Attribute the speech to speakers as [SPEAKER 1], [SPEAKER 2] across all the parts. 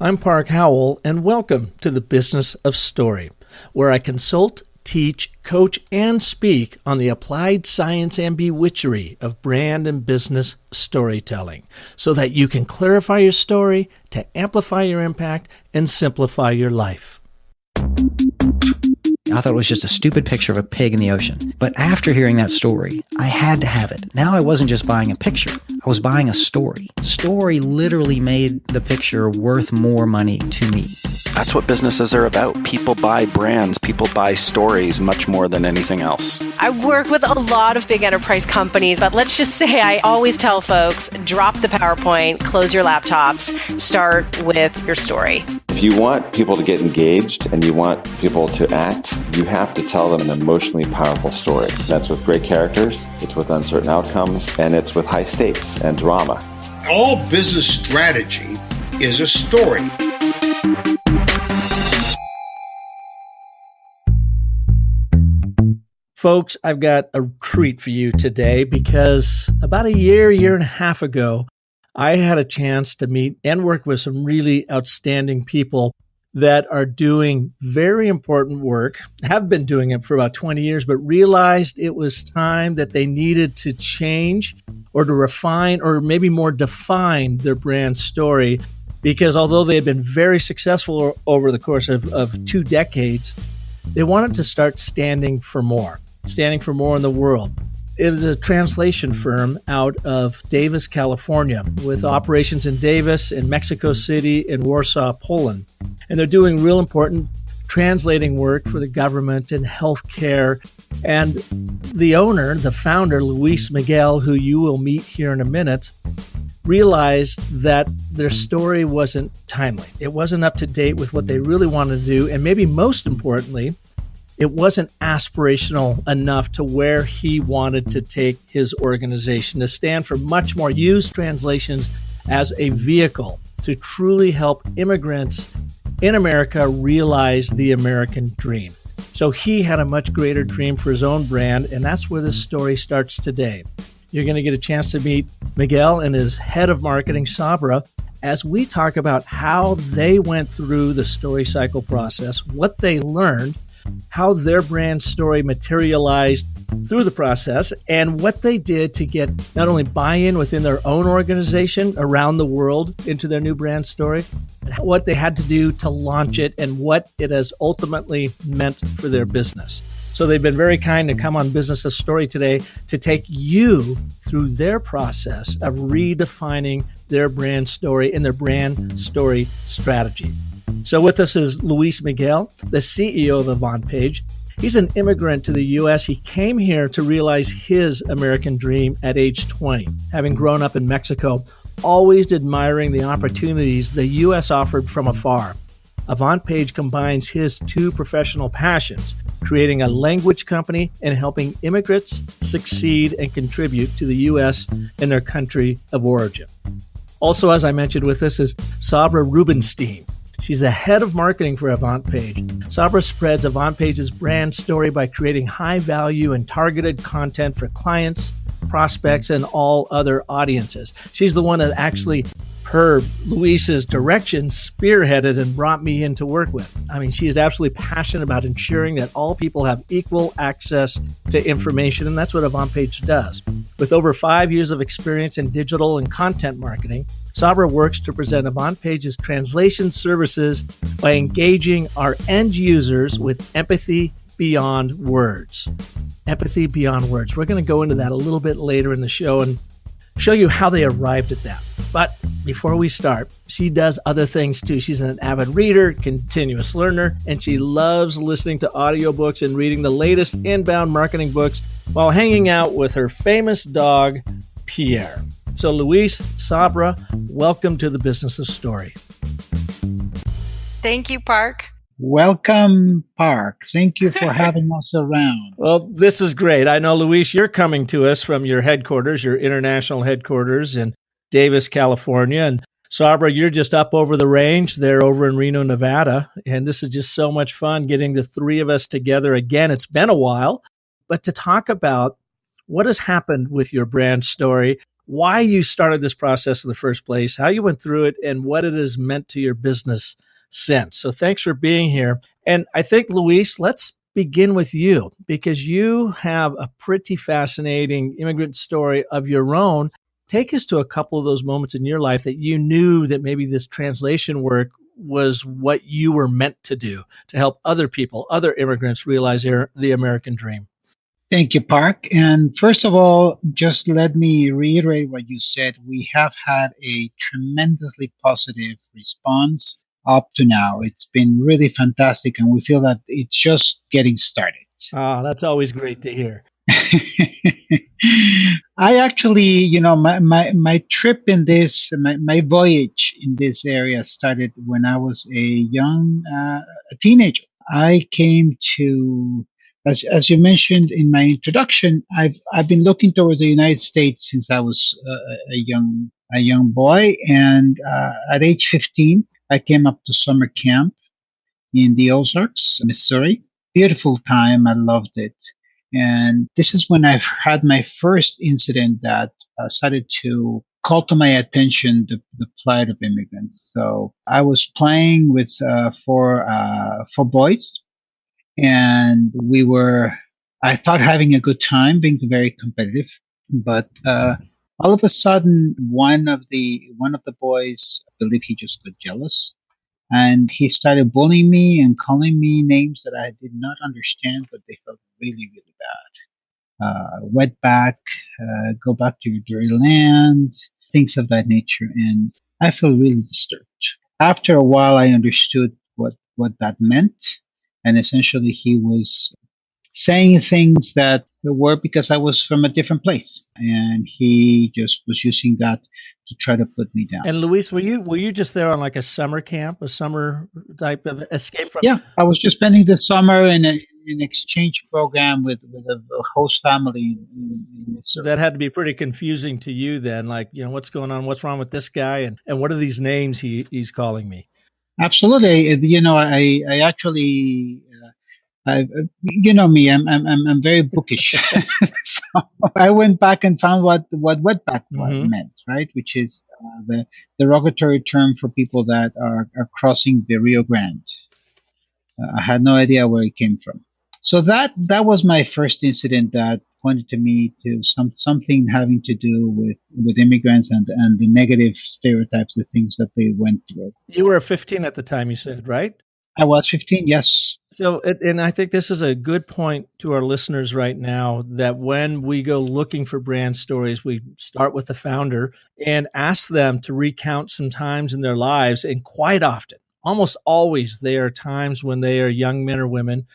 [SPEAKER 1] I'm Park Howell, and welcome to the Business of Story, where I consult, teach, coach, and speak on the applied science and bewitchery of brand and business storytelling, so that you can clarify your story to amplify your impact and simplify your life.
[SPEAKER 2] I thought it was just a stupid picture of a pig in the ocean. But after hearing that story, I had to have it. Now I wasn't just buying a picture. I was buying a story. Story literally made the picture worth more money to me.
[SPEAKER 3] That's what businesses are about. People buy brands. People buy stories much more than anything else.
[SPEAKER 4] I work with a lot of big enterprise companies, but let's just say I always tell folks, drop the PowerPoint, close your laptops, start with your story.
[SPEAKER 5] If you want people to get engaged and you want people to act, you have to tell them an emotionally powerful story. That's with great characters, it's with uncertain outcomes, and it's with high stakes and drama.
[SPEAKER 6] All business strategy is a story.
[SPEAKER 1] Folks, I've got a treat for you today because about a year and a half ago, I had a chance to meet and work with some really outstanding people that are doing very important work, have been doing it for about 20 years, but realized it was time that they needed to change or to refine or maybe more define their brand story. Because although they had been very successful over the course of 2 decades, they wanted to start standing for more in the world. It was a translation firm out of Davis, California, with operations in Davis, in Mexico City, and Warsaw, Poland. And they're doing real important translating work for the government and healthcare. And the owner, the founder, Luis Miguel, who you will meet here in a minute, realized that their story wasn't timely. It wasn't up to date with what they really wanted to do. And maybe most importantly, it wasn't aspirational enough to where he wanted to take his organization, to stand for much more, use translations as a vehicle to truly help immigrants in America realize the American dream. So he had a much greater dream for his own brand, and that's where this story starts today. You're going to get a chance to meet Miguel and his head of marketing, Sabra, as we talk about how they went through the story cycle process, what they learned, how their brand story materialized through the process, and what they did to get not only buy-in within their own organization around the world into their new brand story, but what they had to do to launch it and what it has ultimately meant for their business. So they've been very kind to come on Business of Story today to take you through their process of redefining their brand story and their brand story strategy. So with us is Luis Miguel, the CEO of Avantpage. He's an immigrant to the U.S. He came here to realize his American dream at age 20, having grown up in Mexico, always admiring the opportunities the U.S. offered from afar. Avantpage combines his 2 professional passions, creating a language company and helping immigrants succeed and contribute to the U.S. and their country of origin. Also, as I mentioned with us, is Sabra Rubentstein. She's the head of marketing for Avantpage. Sabra spreads Avantpage's brand story by creating high-value and targeted content for clients, prospects, and all other audiences. She's the one that actually, per Luis's direction, spearheaded and brought me in to work with. I mean, she is absolutely passionate about ensuring that all people have equal access to information, and that's what Avantpage does. With over 5 years of experience in digital and content marketing, Sabra works to present Avantpage's translation services by engaging our end users with empathy beyond words. Empathy beyond words. We're going to go into that a little bit later in the show and show you how they arrived at that. But before we start, she does other things too. She's an avid reader, continuous learner, and she loves listening to audiobooks and reading the latest inbound marketing books while hanging out with her famous dog, Pierre. So Luis, Sabra, welcome to the Business of Story.
[SPEAKER 4] Thank you, Park.
[SPEAKER 7] Welcome, Park. Thank you for having us around.
[SPEAKER 1] Well, this is great. I know, Luis, you're coming to us from your headquarters, your international headquarters in Davis, California. And Sabra, you're just up over the range there over in Reno, Nevada. And this is just so much fun getting the 3 of us together again. It's been a while, but to talk about what has happened with your brand story, why you started this process in the first place, how you went through it, and what it has meant to your business since. So thanks for being here. And I think, Luis, let's begin with you, because you have a pretty fascinating immigrant story of your own. Take us to a couple of those moments in your life that you knew that maybe this translation work was what you were meant to do to help other people, other immigrants realize the American dream.
[SPEAKER 7] Thank you, Park. And first of all, just let me reiterate what you said. We have had a tremendously positive response up to now. It's been really fantastic, and we feel that it's just getting started.
[SPEAKER 1] Oh, that's always great to hear.
[SPEAKER 7] I actually, my trip in this, my voyage in this area started when I was a teenager. I came to, as you mentioned in my introduction, I've been looking towards the United States since I was a young boy, and at age 15, I came up to summer camp in the Ozarks, Missouri. Beautiful time. I loved it. And this is when I've had my first incident that started to call to my attention the plight of immigrants. So I was playing with four boys, and we were, I thought, having a good time, being very competitive. But all of a sudden, one of the boys, I believe he just got jealous, and he started bullying me and calling me names that I did not understand, but they felt really, really bad. Wetback, go back to your dirty land, things of that nature. And I felt really disturbed. After a while, I understood what that meant. And essentially, he was saying things that were because I was from a different place. And he just was using that to try to put me down.
[SPEAKER 1] And Luis, were you just there on like a summer camp, a summer type of escape from?
[SPEAKER 7] Yeah, I was just spending the summer in an exchange program with a host family in Missouri.
[SPEAKER 1] So that had to be pretty confusing to you then, like, what's going on? What's wrong with this guy? And what are these names he's calling me?
[SPEAKER 7] Absolutely. I actually, you know me, I'm very bookish. So I went back and found what wetback meant, right? Which is the derogatory term for people that are crossing the Rio Grande. I had no idea where it came from. So that was my first incident that pointed to me to something having to do with immigrants and the negative stereotypes, the things that they went through.
[SPEAKER 1] You were 15 at the time, you said, right?
[SPEAKER 7] I was 15, yes.
[SPEAKER 1] So, and I think this is a good point to our listeners right now, that when we go looking for brand stories, we start with the founder and ask them to recount some times in their lives. And quite often, almost always, there are times when they are young men or women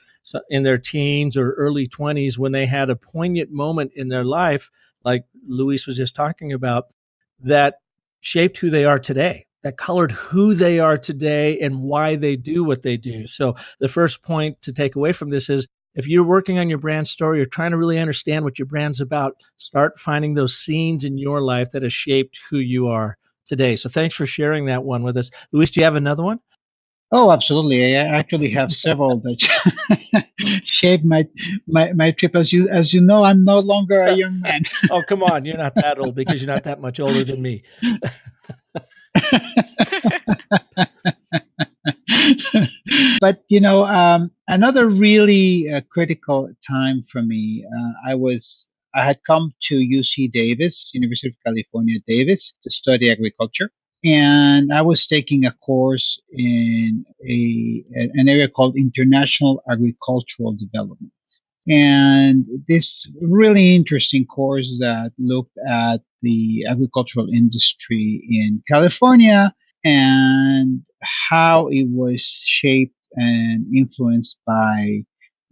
[SPEAKER 1] in their teens or early 20s when they had a poignant moment in their life, like Luis was just talking about, that shaped who they are today, that colored who they are today and why they do what they do. So the first point to take away from this is, if you're working on your brand story, you're trying to really understand what your brand's about, start finding those scenes in your life that have shaped who you are today. So thanks for sharing that one with us. Luis, do you have another one?
[SPEAKER 7] Oh, absolutely. I actually have several that shaped my trip. As you know, I'm no longer a young man.
[SPEAKER 1] Oh, come on. You're not that old, because you're not that much older than me.
[SPEAKER 7] But another really critical time for me, I had come to UC Davis, University of California, Davis, to study agriculture. And I was taking a course in an area called International Agricultural Development. And this really interesting course that looked at the agricultural industry in California and how it was shaped and influenced by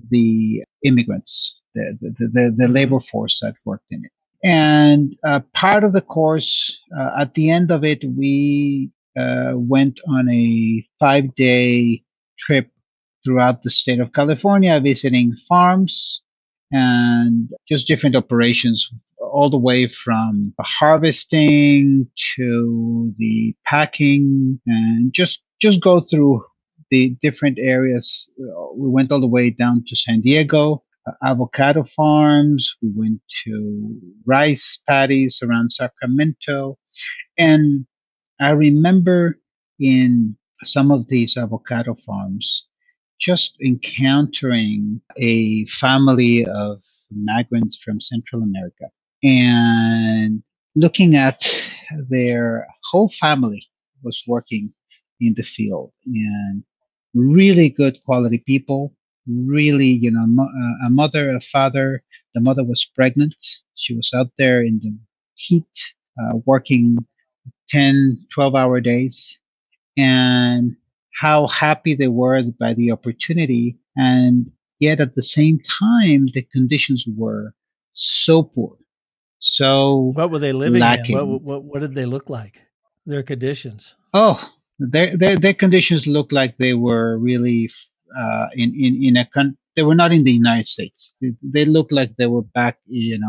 [SPEAKER 7] the immigrants, the labor force that worked in it. And part of the course, at the end of it, we went on a 5-day trip throughout the state of California, visiting farms and just different operations, all the way from harvesting to the packing, and just go through the different areas. We went all the way down to San Diego, avocado farms. We went to rice paddies around Sacramento. And I remember in some of these avocado farms just encountering a family of migrants from Central America and looking at their whole family was working in the field and really good quality people, really, a mother, a father. The mother was pregnant. She was out there in the heat, working 10, 12-hour days, and how happy they were by the opportunity. And yet at the same time, the conditions were so poor, so
[SPEAKER 1] What were they living in?
[SPEAKER 7] lacking.
[SPEAKER 1] What did they look like? Their conditions.
[SPEAKER 7] Oh, their conditions looked like they were really in a country. They were not in the United States. They looked like they were back, in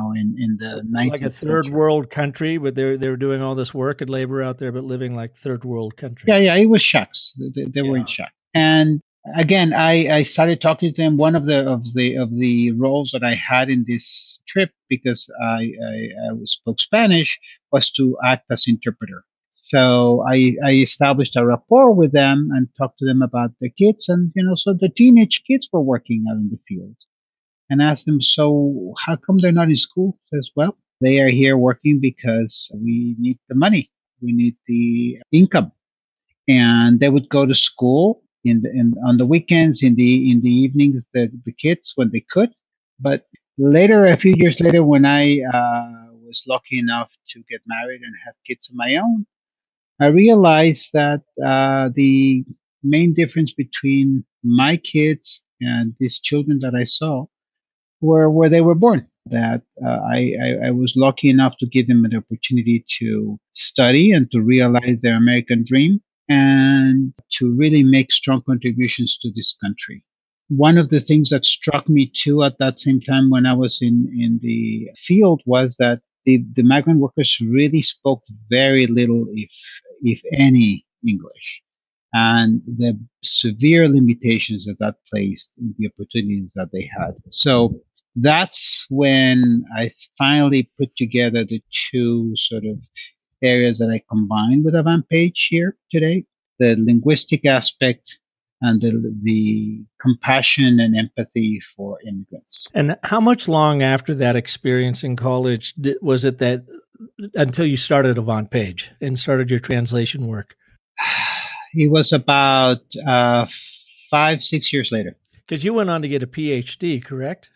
[SPEAKER 7] the
[SPEAKER 1] Like a
[SPEAKER 7] 19th
[SPEAKER 1] third
[SPEAKER 7] century.
[SPEAKER 1] world country, but they were doing all this work and labor out there, but living like third world country.
[SPEAKER 7] Yeah, it was shacks. They were in shack. And again, I started talking to them. One of the roles that I had in this trip, because I spoke Spanish, was to act as interpreter. So I established a rapport with them and talked to them about the kids, and so the teenage kids were working out in the field, and asked them, so how come they're not in school? Says, well, they are here working because we need the money, we need the income, and they would go to school on the weekends, in the evenings, the kids when they could. But later, a few years later, when I was lucky enough to get married and have kids of my own, I realized that the main difference between my kids and these children that I saw were where they were born. That I was lucky enough to give them an opportunity to study and to realize their American dream and to really make strong contributions to this country. One of the things that struck me too at that same time when I was in the field was that the migrant workers really spoke very little, if any, English, and the severe limitations that placed in the opportunities that they had. So that's when I finally put together the two sort of areas that I combined with Avantpage here today: the linguistic aspect and the compassion and empathy for immigrants.
[SPEAKER 1] And how much long after that experience in college was it that until you started Avantpage and started your translation work?
[SPEAKER 7] It was about 5-6 years later.
[SPEAKER 1] Because you went on to get a PhD, correct?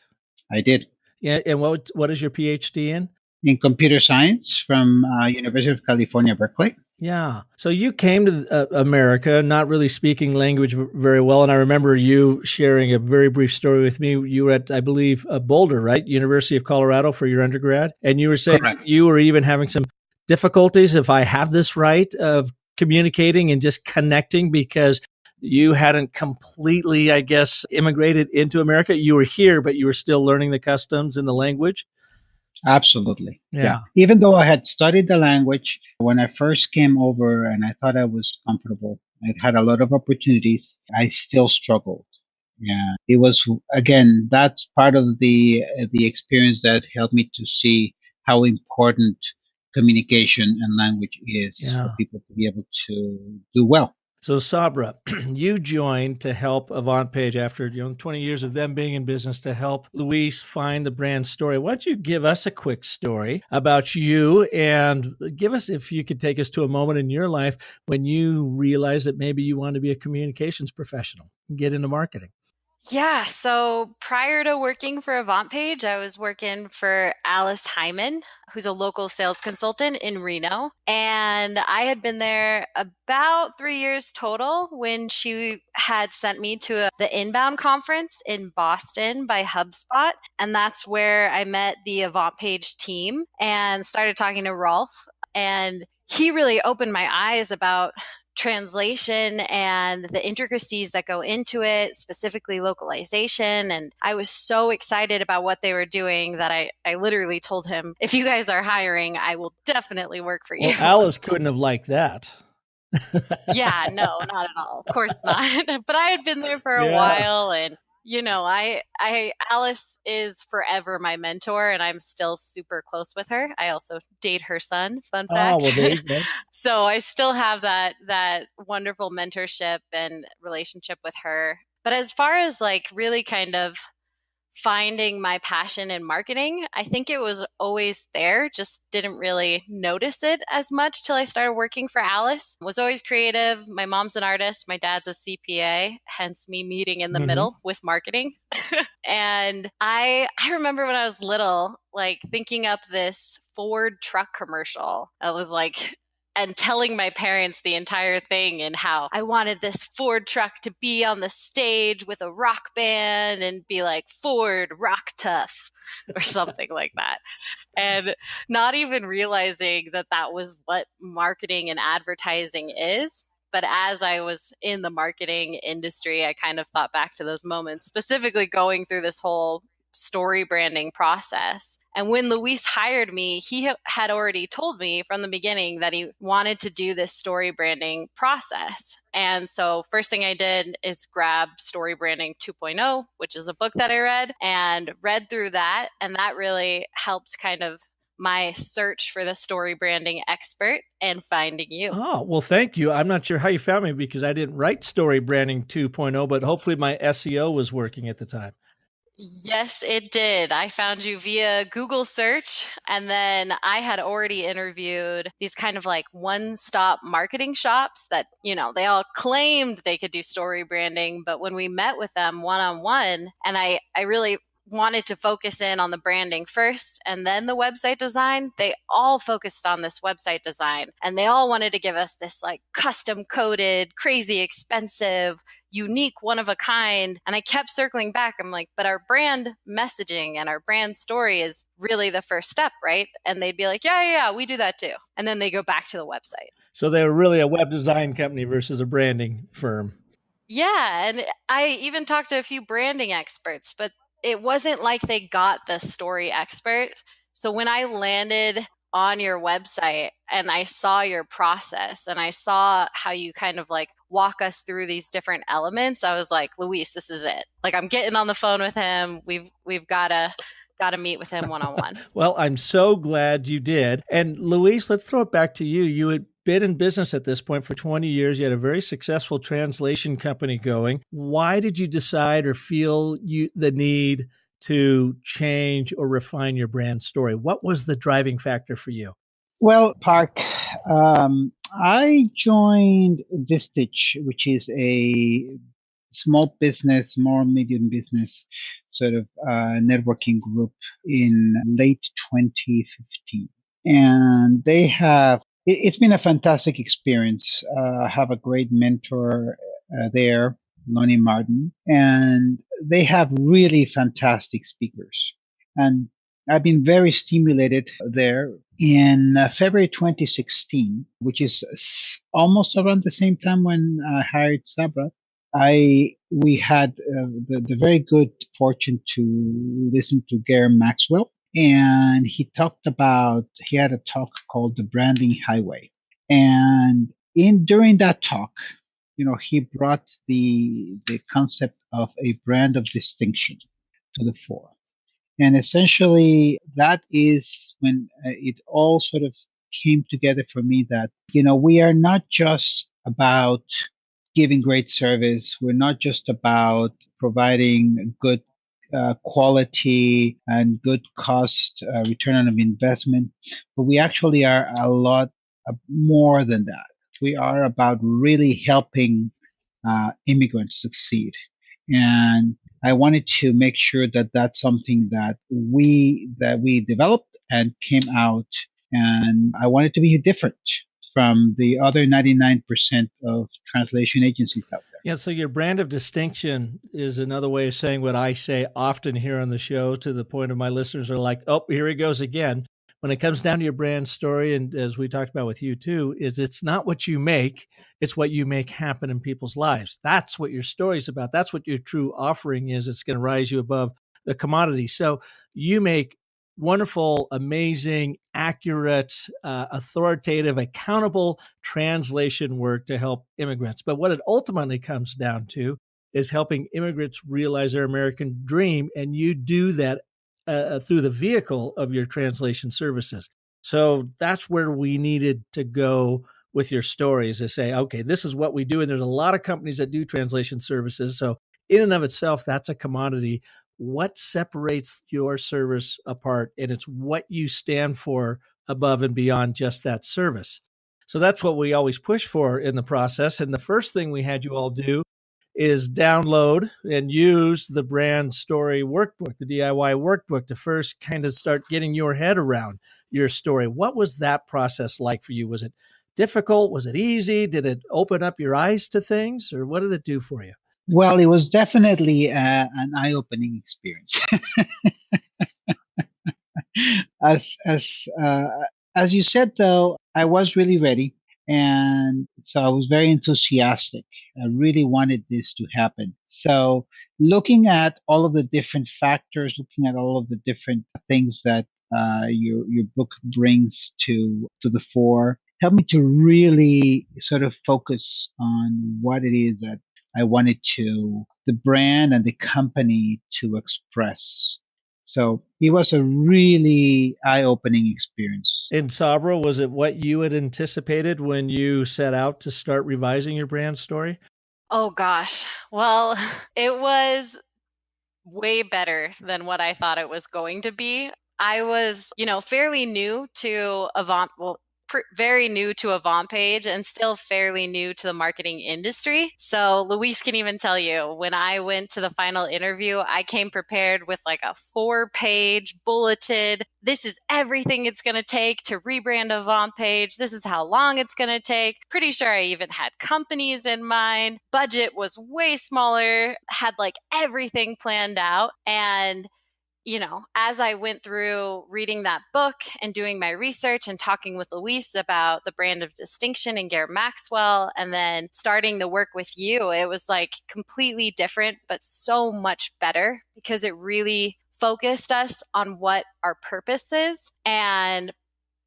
[SPEAKER 7] I did.
[SPEAKER 1] Yeah. And what is your PhD in?
[SPEAKER 7] In computer science from University of California, Berkeley.
[SPEAKER 1] Yeah. So you came to America not really speaking language very well. And I remember you sharing a very brief story with me. You were at, I believe, Boulder, right? University of Colorado for your undergrad. And you were saying you were even having some difficulties, if I have this right, of communicating and just connecting because you hadn't completely, I guess, immigrated into America. You were here, but you were still learning the customs and the language.
[SPEAKER 7] Absolutely.
[SPEAKER 1] Yeah.
[SPEAKER 7] Even though I had studied the language when I first came over and I thought I was comfortable, I had a lot of opportunities, I still struggled. Yeah. It was, again, that's part of the experience that helped me to see how important communication and language is for people to be able to do well.
[SPEAKER 1] So Sabra, you joined to help Avantpage after 20 years of them being in business to help Luis find the brand story. Why don't you give us a quick story about you and give us, if you could take us to a moment in your life when you realized that maybe you want to be a communications professional and get into marketing.
[SPEAKER 8] Yeah. So prior to working for Avantpage, I was working for Alice Hyman, who's a local sales consultant in Reno. And I had been there about 3 years total when she had sent me to the Inbound conference in Boston by HubSpot. And that's where I met the Avantpage team and started talking to Rolf. And he really opened my eyes about translation and the intricacies that go into it, specifically localization. And I was so excited about what they were doing that I literally told him, if you guys are hiring, I will definitely work for you.
[SPEAKER 1] Well, Alice couldn't have liked that.
[SPEAKER 8] Yeah, no, not at all. Of course not. But I had been there for a while and Alice is forever my mentor, and I'm still super close with her. I also date her son, fun fact.
[SPEAKER 1] Oh, well, there you go.
[SPEAKER 8] So I still have that wonderful mentorship and relationship with her. But as far as like really kind of finding my passion in marketing, I think it was always there, just didn't really notice it as much till I started working for Alice. Was always creative. My mom's an artist, my dad's a CPA, hence me meeting in the middle with marketing. And I remember when I was little, like thinking up this Ford truck commercial. I was like, and telling my parents the entire thing and how I wanted this Ford truck to be on the stage with a rock band and be like Ford Rock Tough or something like that. And not even realizing that that was what marketing and advertising is. But as I was in the marketing industry, I kind of thought back to those moments, specifically going through this whole story branding process. And when Luis hired me, he had already told me from the beginning that he wanted to do this story branding process. And so first thing I did is grab Story Branding 2.0, which is a book that I read through that. And that really helped kind of my search for the story branding expert and finding you.
[SPEAKER 1] Oh, well, thank you. I'm not sure how you found me because I didn't write Story Branding 2.0, but hopefully my SEO was working at the time.
[SPEAKER 8] Yes, it did. I found you via Google search. And then I had already interviewed these kind of like one-stop marketing shops that, they all claimed they could do story branding. But when we met with them one-on-one, and I really wanted to focus in on the branding first and then the website design, they all focused on this website design. And they all wanted to give us this like custom coded, crazy expensive, unique, one of a kind. And I kept circling back. I'm like, but our brand messaging and our brand story is really the first step, right? And they'd be like, yeah, we do that too. And then they go back to the website.
[SPEAKER 1] So they were really a web design company versus a branding firm.
[SPEAKER 8] Yeah. And I even talked to a few branding experts, but it wasn't like they got the story expert. So when I landed on your website and I saw your process and I saw how you kind of like walk us through these different elements, I was like, Luis, this is it. Like I'm getting on the phone with him. We've got to meet with him one-on-one.
[SPEAKER 1] Well, I'm so glad you did. And Luis, let's throw it back to you. You had been in business at this point for 20 years. You had a very successful translation company going. Why did you decide or feel the need to change or refine your brand story? What was the driving factor for you?
[SPEAKER 7] Well, Park, I joined Vistage, which is a small medium business sort of networking group in late 2015. And it's been a fantastic experience. I have a great mentor there, Lonnie Martin, and they have really fantastic speakers. And I've been very stimulated there. In February 2016, which is almost around the same time when I hired Sabra, we had the very good fortune to listen to Gary Maxwell, and he had a talk called the Branding Highway, and during that talk, he brought the concept of a brand of distinction to the fore. And essentially, that is when it all sort of came together for me that, we are not just about giving great service. We're not just about providing good quality and good cost return on investment, but we actually are a lot more than that. We are about really helping immigrants succeed. And I wanted to make sure that that's something that we developed and came out, and I wanted to be different from the other 99% of translation agencies out there.
[SPEAKER 1] Yeah, so your brand of distinction is another way of saying what I say often here on the show, to the point of my listeners are like, oh, here he goes again. When it comes down to your brand story, and as we talked about with you too, is it's not what you make, it's what you make happen in people's lives. That's what your story's about. That's what your true offering is. It's going to rise you above the commodity. So you make wonderful, amazing, accurate, authoritative, accountable translation work to help immigrants. But what it ultimately comes down to is helping immigrants realize their American dream. And you do that through the vehicle of your translation services. So that's where we needed to go with your stories, to say, okay, this is what we do. And there's a lot of companies that do translation services. So in and of itself, that's a commodity. What separates your service apart? And it's what you stand for above and beyond just that service. So that's what we always push for in the process. And the first thing we had you all do is download and use the brand story workbook, the DIY workbook, to first kind of start getting your head around your story. What was that process like for you? Was it difficult? Was it easy? Did it open up your eyes to things, or what did it do for you?
[SPEAKER 7] Well, it was definitely an eye-opening experience. as as uh, as you said, though, I was really ready, and so I was very enthusiastic. I really wanted this to happen. So, looking at all of the different factors, looking at all of the different things that your book brings to the fore, helped me to really sort of focus on what it is that I wanted the brand and the company to express. So it was a really eye-opening experience.
[SPEAKER 1] In Sabra, was it what you had anticipated when you set out to start revising your brand story?
[SPEAKER 8] Oh gosh. Well, it was way better than what I thought it was going to be. I was, fairly new to very new to Avantpage and still fairly new to the marketing industry. So Luis can even tell you, when I went to the final interview, I came prepared with like a 4-page bulleted, this is everything it's going to take to rebrand Avantpage. This is how long it's going to take. Pretty sure I even had companies in mind. Budget was way smaller, had like everything planned out. And as I went through reading that book and doing my research and talking with Luis about the brand of distinction and Garrett Maxwell, and then starting the work with you, it was like completely different, but so much better because it really focused us on what our purpose is and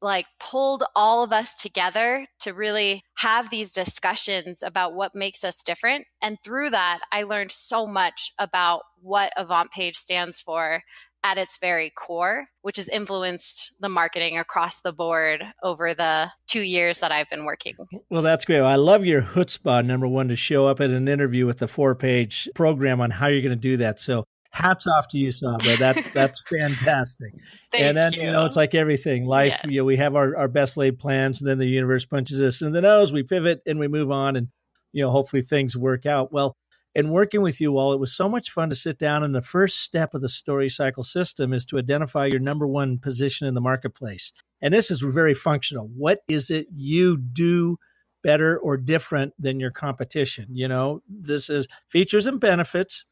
[SPEAKER 8] like pulled all of us together to really have these discussions about what makes us different. And through that, I learned so much about what Avantpage stands for at its very core, which has influenced the marketing across the board over the 2 years that I've been working.
[SPEAKER 1] Well, that's great. I love your chutzpah, number one, to show up at an interview with a 4-page program on how you're going to do that. So hats off to you, Sabra. That's fantastic. And then,
[SPEAKER 8] you.
[SPEAKER 1] It's like everything. Life,
[SPEAKER 8] Yes.
[SPEAKER 1] We have our best laid plans, and then the universe punches us in the nose. We pivot and we move on, and, hopefully things work out. Well, in working with you all, it was so much fun to sit down, and the first step of the story cycle system is to identify your number one position in the marketplace. And this is very functional. What is it you do better or different than your competition? This is features and benefits,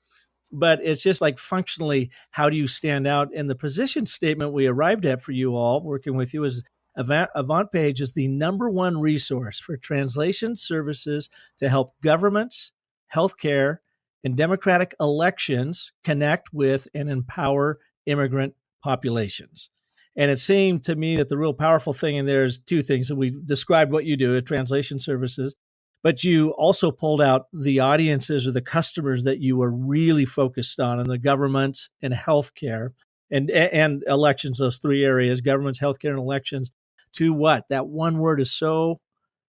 [SPEAKER 1] but it's just like functionally, how do you stand out? And the position statement we arrived at for you all working with you is Avantpage is the number one resource for translation services to help governments, healthcare, and democratic elections connect with and empower immigrant populations. And it seemed to me that the real powerful thing in there is two things. And we described what you do at translation services, but you also pulled out the audiences or the customers that you were really focused on, and the governments and healthcare and elections, those three areas, governments, healthcare, and elections, to what? That one word is so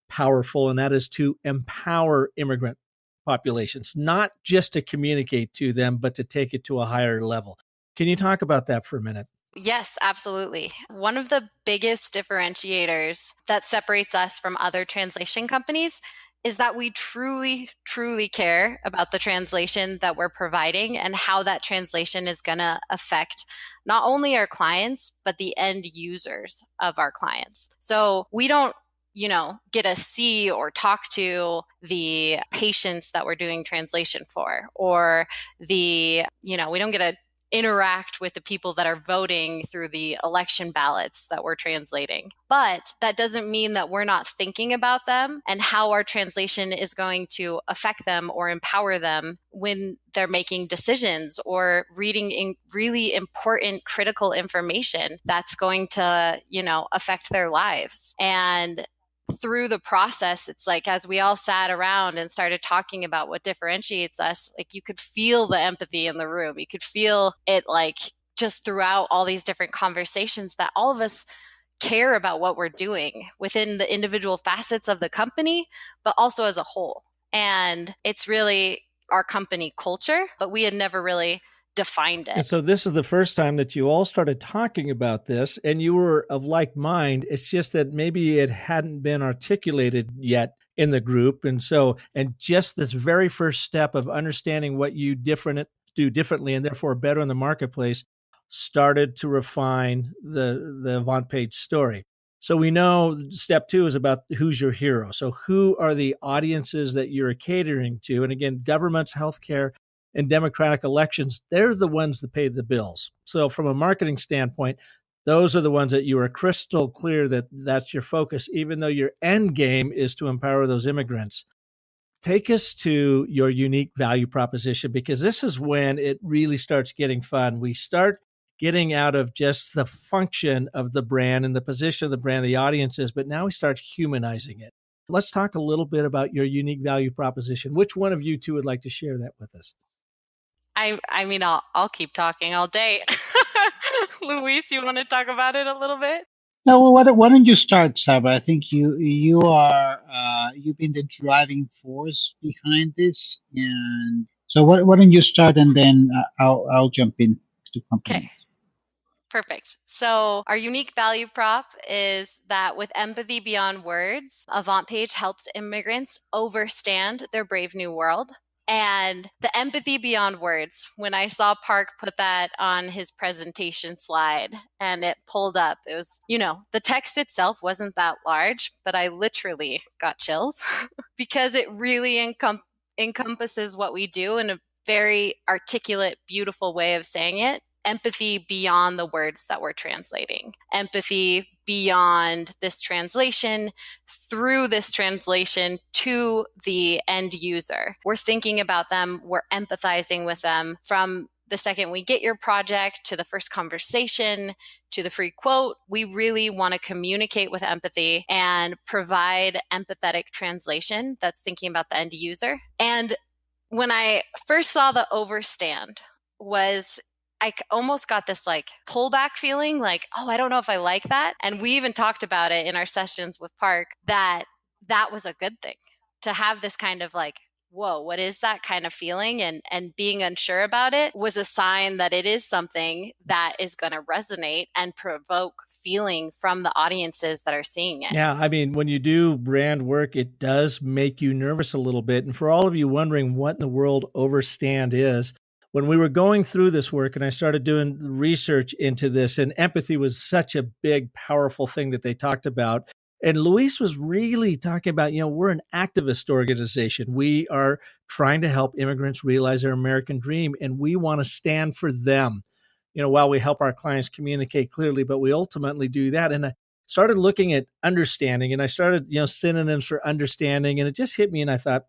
[SPEAKER 1] powerful, and that is to empower immigrant populations, not just to communicate to them, but to take it to a higher level. Can you talk about that for a minute?
[SPEAKER 8] Yes, absolutely. One of the biggest differentiators that separates us from other translation companies is that we truly, truly care about the translation that we're providing and how that translation is going to affect not only our clients, but the end users of our clients. So we don't get to see or talk to the patients that we're doing translation for, or we don't get to interact with the people that are voting through the election ballots that we're translating. But that doesn't mean that we're not thinking about them and how our translation is going to affect them or empower them when they're making decisions or reading really important critical information that's going to, affect their lives. And through the process, it's like as we all sat around and started talking about what differentiates us, like you could feel the empathy in the room. You could feel it like just throughout all these different conversations that all of us care about what we're doing within the individual facets of the company, but also as a whole. And it's really our company culture, but we had never really defined it.
[SPEAKER 1] And so this is the first time that you all started talking about this, and you were of like mind. It's just that maybe it hadn't been articulated yet in the group. And just this very first step of understanding what you do differently and therefore better in the marketplace started to refine the Avantpage story. So we know step 2 is about who's your hero. So who are the audiences that you're catering to? And again, governments, healthcare, and democratic elections, they're the ones that pay the bills. So from a marketing standpoint, those are the ones that you are crystal clear that that's your focus, even though your end game is to empower those immigrants. Take us to your unique value proposition, because this is when it really starts getting fun. We start getting out of just the function of the brand and the position of the brand, the audiences, but now we start humanizing it. Let's talk a little bit about your unique value proposition. Which one of you two would like to share that with us?
[SPEAKER 8] I mean, I'll keep talking all day. Luis, you want to talk about it a little bit?
[SPEAKER 7] No, well, why don't you start, Sabra? I think you are you've been the driving force behind this, and so why don't you start, and then I'll jump in to compliment.
[SPEAKER 8] Okay. Perfect. So our unique value prop is that with empathy beyond words, Avantpage helps immigrants overstand their brave new world. And the empathy beyond words, when I saw Park put that on his presentation slide and it pulled up, it was, the text itself wasn't that large, but I literally got chills because it really encompasses what we do in a very articulate, beautiful way of saying it. Empathy beyond the words that we're translating. Empathy beyond this translation, through this translation to the end user. We're thinking about them, we're empathizing with them from the second we get your project to the first conversation to the free quote. We really want to communicate with empathy and provide empathetic translation that's thinking about the end user. And when I first saw the overstand I almost got this like pullback feeling like, I don't know if I like that. And we even talked about it in our sessions with Park that was a good thing to have this kind of like, whoa, what is that kind of feeling? And being unsure about it was a sign that it is something that is going to resonate and provoke feeling from the audiences that are seeing it.
[SPEAKER 1] Yeah, I mean, when you do brand work, it does make you nervous a little bit. And for all of you wondering what in the world overstand is, when we were going through this work and I started doing research into this, and empathy was such a big, powerful thing that they talked about. And Luis was really talking about, we're an activist organization. We are trying to help immigrants realize their American dream, and we want to stand for them, while we help our clients communicate clearly, but we ultimately do that. And I started looking at understanding, and I started, synonyms for understanding, and it just hit me, and I thought,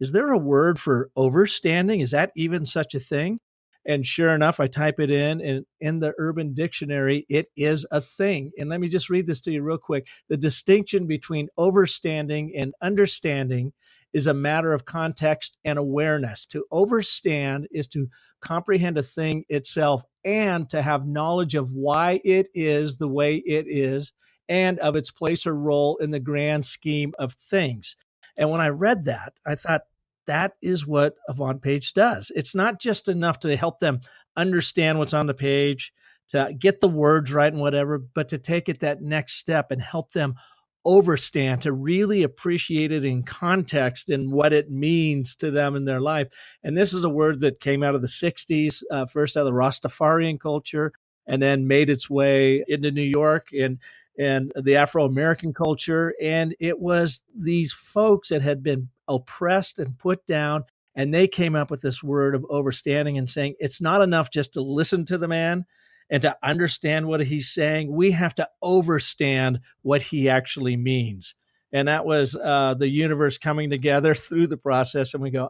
[SPEAKER 1] is there a word for overstanding? Is that even such a thing? And sure enough, I type it in, and in the Urban Dictionary, it is a thing. And let me just read this to you real quick. The distinction between overstanding and understanding is a matter of context and awareness. To overstand is to comprehend a thing itself and to have knowledge of why it is the way it is and of its place or role in the grand scheme of things. And when I read that, I thought that is what Avantpage does. It's not just enough to help them understand what's on the page, to get the words right and whatever, but to take it that next step and help them overstand, to really appreciate it in context and what it means to them in their life. And this is a word that came out of the 60s, first out of the Rastafarian culture, and then made its way into New York and the Afro-American culture. And it was these folks that had been oppressed and put down, and they came up with this word of overstanding and saying, it's not enough just to listen to the man and to understand what he's saying. We have to overstand what he actually means. And that was the universe coming together through the process. And we go,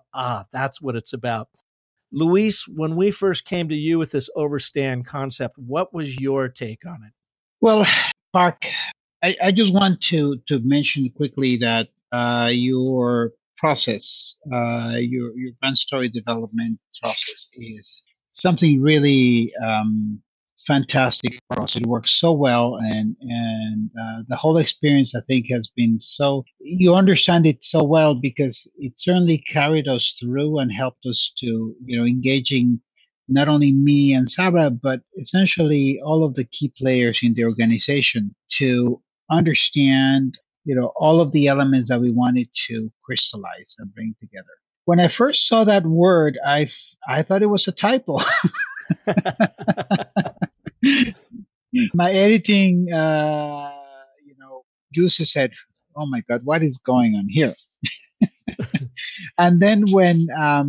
[SPEAKER 1] that's what it's about. Luis, when we first came to you with this overstand concept, what was your take on it?
[SPEAKER 7] Well, Park, I just want to mention quickly that your process, your brand story development process is something really fantastic for us. It works so well, and the whole experience I think has been so. You understand it so well because it certainly carried us through and helped us to engaging not only me and Sabra, but essentially all of the key players in the organization to understand, all of the elements that we wanted to crystallize and bring together. When I first saw that word, I thought it was a typo. My editing, user said, "Oh my God, what is going on here?" And then when I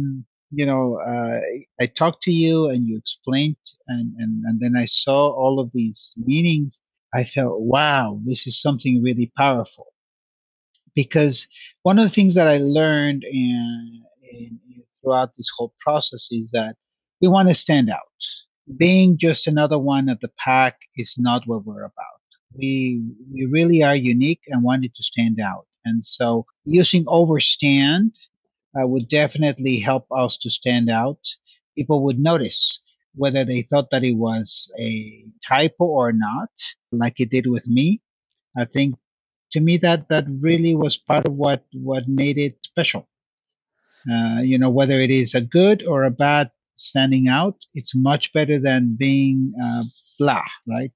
[SPEAKER 7] talked to you and you explained, and then I saw all of these meanings, I felt, wow, this is something really powerful. Because one of the things that I learned throughout this whole process is that we want to stand out. Being just another one of the pack is not what we're about. We really are unique and wanted to stand out. And so using overstand would definitely help us to stand out. People would notice whether they thought that it was a typo or not, like it did with me. I think to me that really was part of what made it special. Whether it is a good or a bad standing out, it's much better than being blah, right?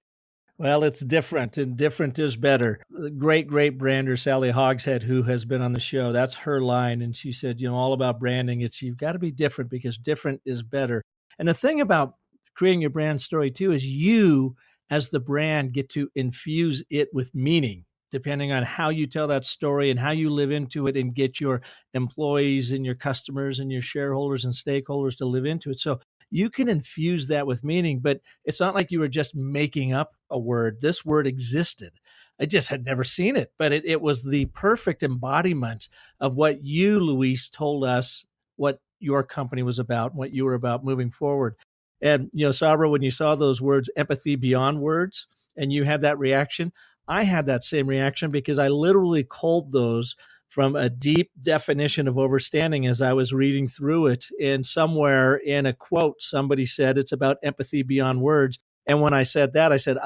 [SPEAKER 1] Well, it's different, and different is better. The great brander, Sally Hogshead, who has been on the show, that's her line. And she said, all about branding, you've got to be different because different is better. And the thing about creating your brand story, too, is you, as the brand, get to infuse it with meaning, depending on how you tell that story and how you live into it and get your employees and your customers and your shareholders and stakeholders to live into it. So you can infuse that with meaning, but it's not like you were just making up a word. This word existed. I just had never seen it, but it was the perfect embodiment of what you, Luis, told us what your company was about, what you were about moving forward. And, Sabra, when you saw those words, empathy beyond words, and you had that reaction, I had that same reaction because I literally culled those from a deep definition of overstanding as I was reading through it. And somewhere in a quote, somebody said it's about empathy beyond words. And when I said that, I said,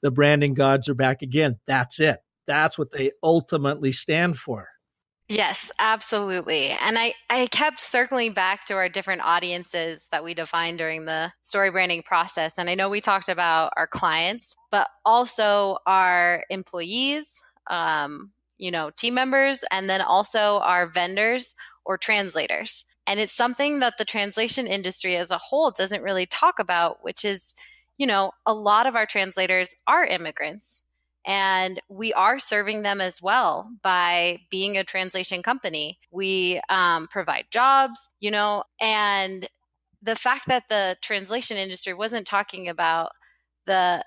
[SPEAKER 1] the branding gods are back again. That's it. That's what they ultimately stand for.
[SPEAKER 8] Yes, absolutely. And I kept circling back to our different audiences that we defined during the story branding process. And I know we talked about our clients, but also our employees, team members, and then also our vendors or translators. And it's something that the translation industry as a whole doesn't really talk about, which is, a lot of our translators are immigrants. And we are serving them as well by being a translation company. We provide jobs, and the fact that the translation industry wasn't talking about the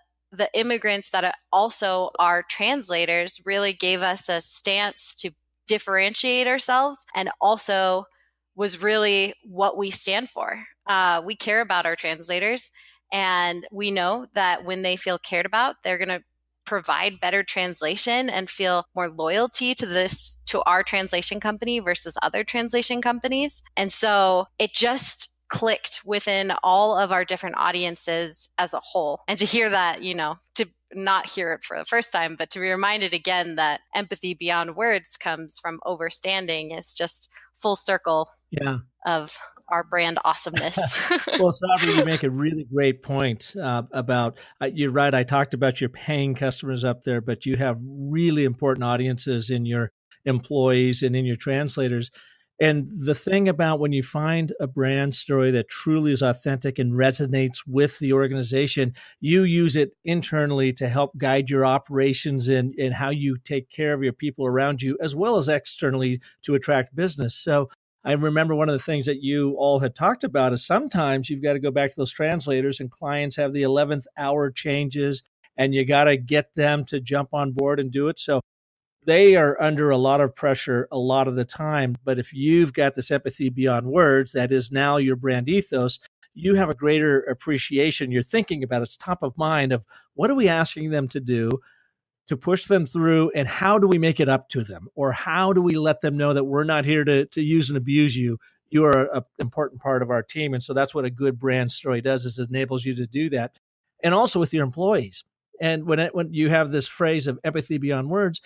[SPEAKER 8] immigrants that also are translators really gave us a stance to differentiate ourselves, and also was really what we stand for. We care about our translators, and we know that when they feel cared about, they're going to provide better translation and feel more loyalty to our translation company versus other translation companies. And so it just clicked within all of our different audiences as a whole. And to hear that, to not hear it for the first time, but to be reminded again that empathy beyond words comes from overstanding is just full circle of our brand awesomeness.
[SPEAKER 1] Well, Sabra, you make a really great point about, you're right, I talked about your paying customers up there, but you have really important audiences in your employees and in your translators. And the thing about when you find a brand story that truly is authentic and resonates with the organization, you use it internally to help guide your operations and how you take care of your people around you, as well as externally to attract business. So I remember one of the things that you all had talked about is sometimes you've got to go back to those translators and clients have the 11th hour changes and you got to get them to jump on board and do it. So they are under a lot of pressure a lot of the time. But if you've got this empathy beyond words, that is now your brand ethos, you have a greater appreciation. You're thinking about it's top of mind of what are we asking them to do to push them through, and how do we make it up to them? Or how do we let them know that we're not here to use and abuse you? You are an important part of our team. And so that's what a good brand story does, is it enables you to do that. And also with your employees. And when you have this phrase of empathy beyond words,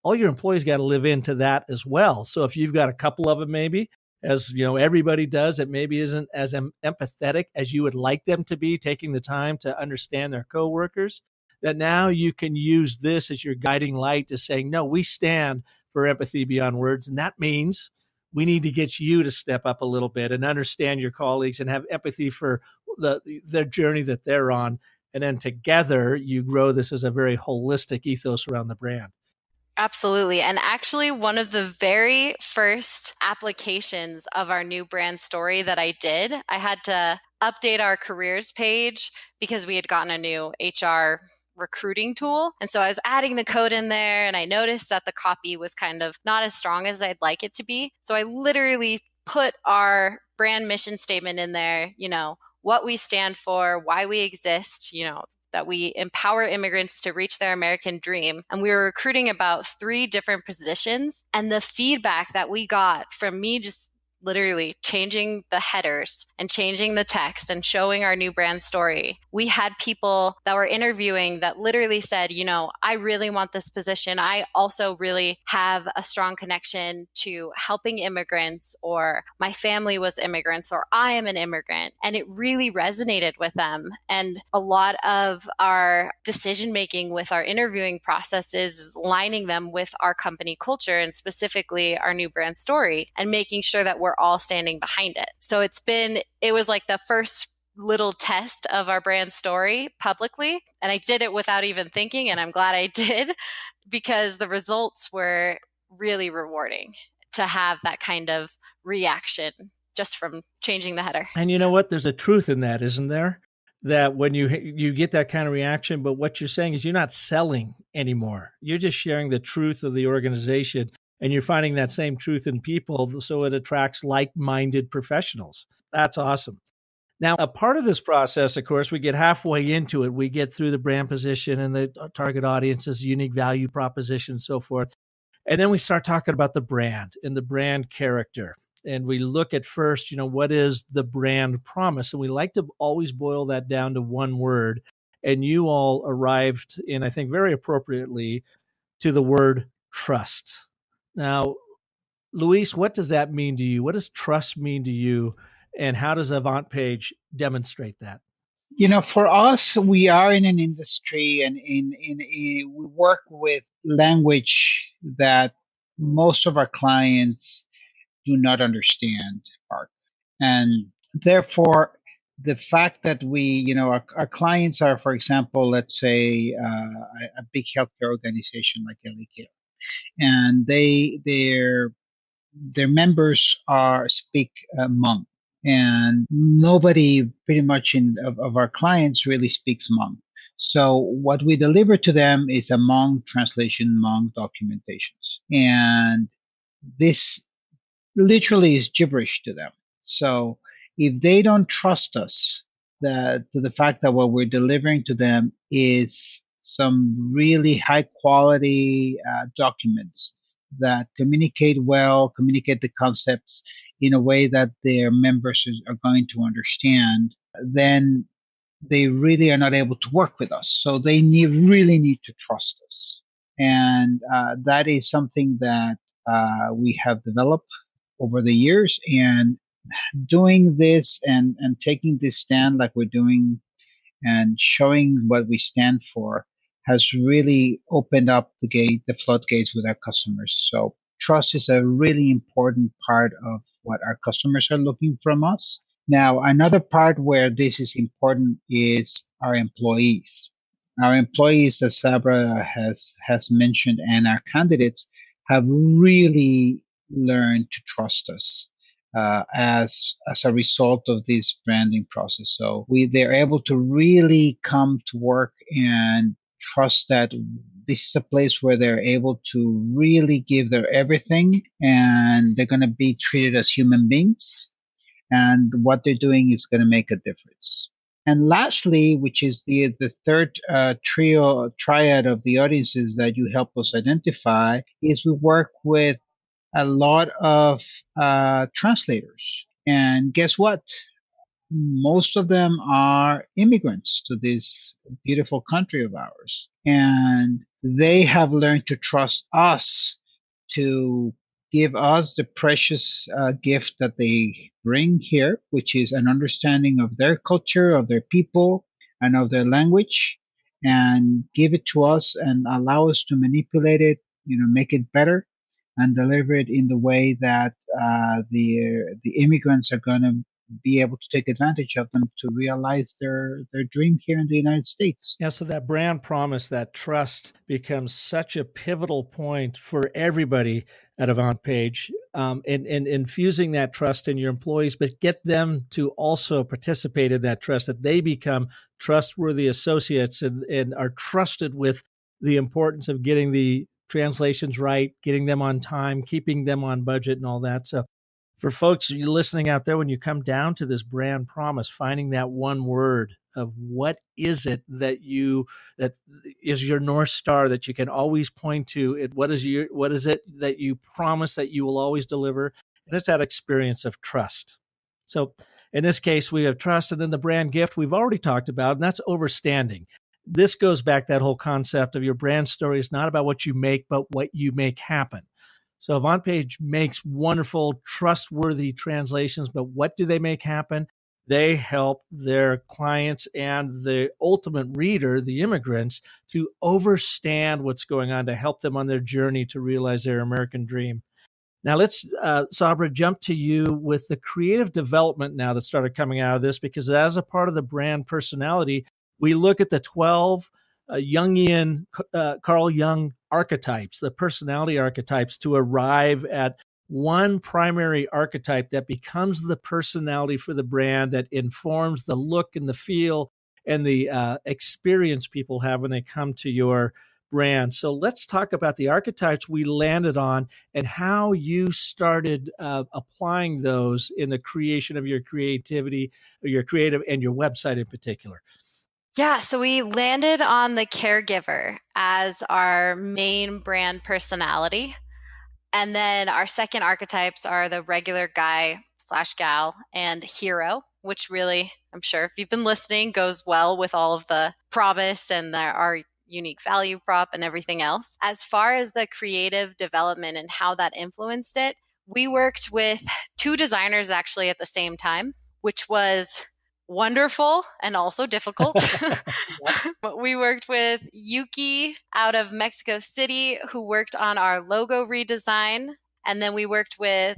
[SPEAKER 1] all your employees got to live into that as well. So if you've got a couple of them, maybe, as you know, everybody does, that maybe isn't as empathetic as you would like them to be, taking the time to understand their coworkers, that now you can use this as your guiding light to saying, no, we stand for empathy beyond words. And that means we need to get you to step up a little bit and understand your colleagues and have empathy for their journey that they're on. And then together you grow this as a very holistic ethos around the brand.
[SPEAKER 8] Absolutely. And actually, one of the very first applications of our new brand story that I did, I had to update our careers page because we had gotten a new HR recruiting tool. And so I was adding the code in there, and I noticed that the copy was kind of not as strong as I'd like it to be. So I literally put our brand mission statement in there, what we stand for, why we exist, that we empower immigrants to reach their American dream. And we were recruiting about 3 different positions. And the feedback that we got from me just literally changing the headers and changing the text and showing our new brand story. We had people that were interviewing that literally said, I really want this position. I also really have a strong connection to helping immigrants, or my family was immigrants, or I am an immigrant. And it really resonated with them. And a lot of our decision making with our interviewing process is lining them with our company culture, and specifically our new brand story, and making sure that we're all standing behind it. So it was like the first little test of our brand story publicly. And I did it without even thinking. And I'm glad I did, because the results were really rewarding to have that kind of reaction just from changing the header.
[SPEAKER 1] And you know what? There's a truth in that, isn't there? That when you get that kind of reaction, but what you're saying is you're not selling anymore. You're just sharing the truth of the organization. And you're finding that same truth in people, so it attracts like-minded professionals. That's awesome. Now, a part of this process, of course, we get halfway into it. We get through the brand position and the target audience's unique value proposition and so forth. And then we start talking about the brand and the brand character. And we look at first, what is the brand promise? And we like to always boil that down to one word. And you all arrived in, I think, very appropriately, to the word trust. Now, Luis, what does that mean to you? What does trust mean to you? And how does Avantpage demonstrate that?
[SPEAKER 7] For us, we are in an industry and we work with language that most of our clients do not understand, and therefore the fact that we, our clients are, for example, let's say a big healthcare organization like LA Care, and their members speak Hmong, and nobody pretty much of our clients really speaks Hmong. So what we deliver to them is a Hmong translation, Hmong documentations, and this literally is gibberish to them. So if they don't trust us, to the fact that what we're delivering to them is some really high quality documents that communicate the concepts in a way that their members are going to understand, then they really are not able to work with us. So they really need to trust us. And that is something that we have developed over the years. And doing this and taking this stand like we're doing and showing what we stand for has really opened up the floodgates with our customers. So trust is a really important part of what our customers are looking from us. Now, another part where this is important is our employees. Our employees, as Sabra has mentioned, and our candidates have really learned to trust us as a result of this branding process. So they're able to really come to work and trust that this is a place where they're able to really give their everything, and they're going to be treated as human beings, and what they're doing is going to make a difference. And lastly, which is the third triad of the audiences that you help us identify, is we work with a lot of translators. And guess what? Most of them are immigrants to this beautiful country of ours. And they have learned to trust us to give us the precious gift that they bring here, which is an understanding of their culture, of their people, and of their language, and give it to us and allow us to manipulate it, make it better and deliver it in the way that the immigrants are going to be able to take advantage of them to realize their dream here in the United States.
[SPEAKER 1] Yeah, so that brand promise, that trust becomes such a pivotal point for everybody at Avantpage, and infusing that trust in your employees, but get them to also participate in that trust, that they become trustworthy associates and are trusted with the importance of getting the translations right, getting them on time, keeping them on budget and all that. So for folks you listening out there, when you come down to this brand promise, finding that one word of what is it that is your North Star that you can always point to. What is it that you promise that you will always deliver? And it's that experience of trust. So in this case, we have trust, and then the brand gift we've already talked about, and that's overstanding. This goes back to that whole concept of your brand story is not about what you make, but what you make happen. So Avantpage makes wonderful, trustworthy translations, but what do they make happen? They help their clients and the ultimate reader, the immigrants, to understand what's going on, to help them on their journey to realize their American dream. Now let's, Sabra, jump to you with the creative development now that started coming out of this, because as a part of the brand personality, we look at the 12 Jungian, Carl Jung archetypes, the personality archetypes, to arrive at one primary archetype that becomes the personality for the brand, that informs the look and the feel and the experience people have when they come to your brand. So let's talk about the archetypes we landed on and how you started applying those in the creation of your creativity, or your creative, and your website in particular.
[SPEAKER 8] Yeah, so we landed on the caregiver as our main brand personality. And then our second archetypes are the regular guy / gal and hero, which really, I'm sure if you've been listening, goes well with all of the promise and our unique value prop and everything else. As far as the creative development and how that influenced it, we worked with 2 designers actually at the same time, which was wonderful and also difficult. We worked with Yuki out of Mexico City, who worked on our logo redesign. And then we worked with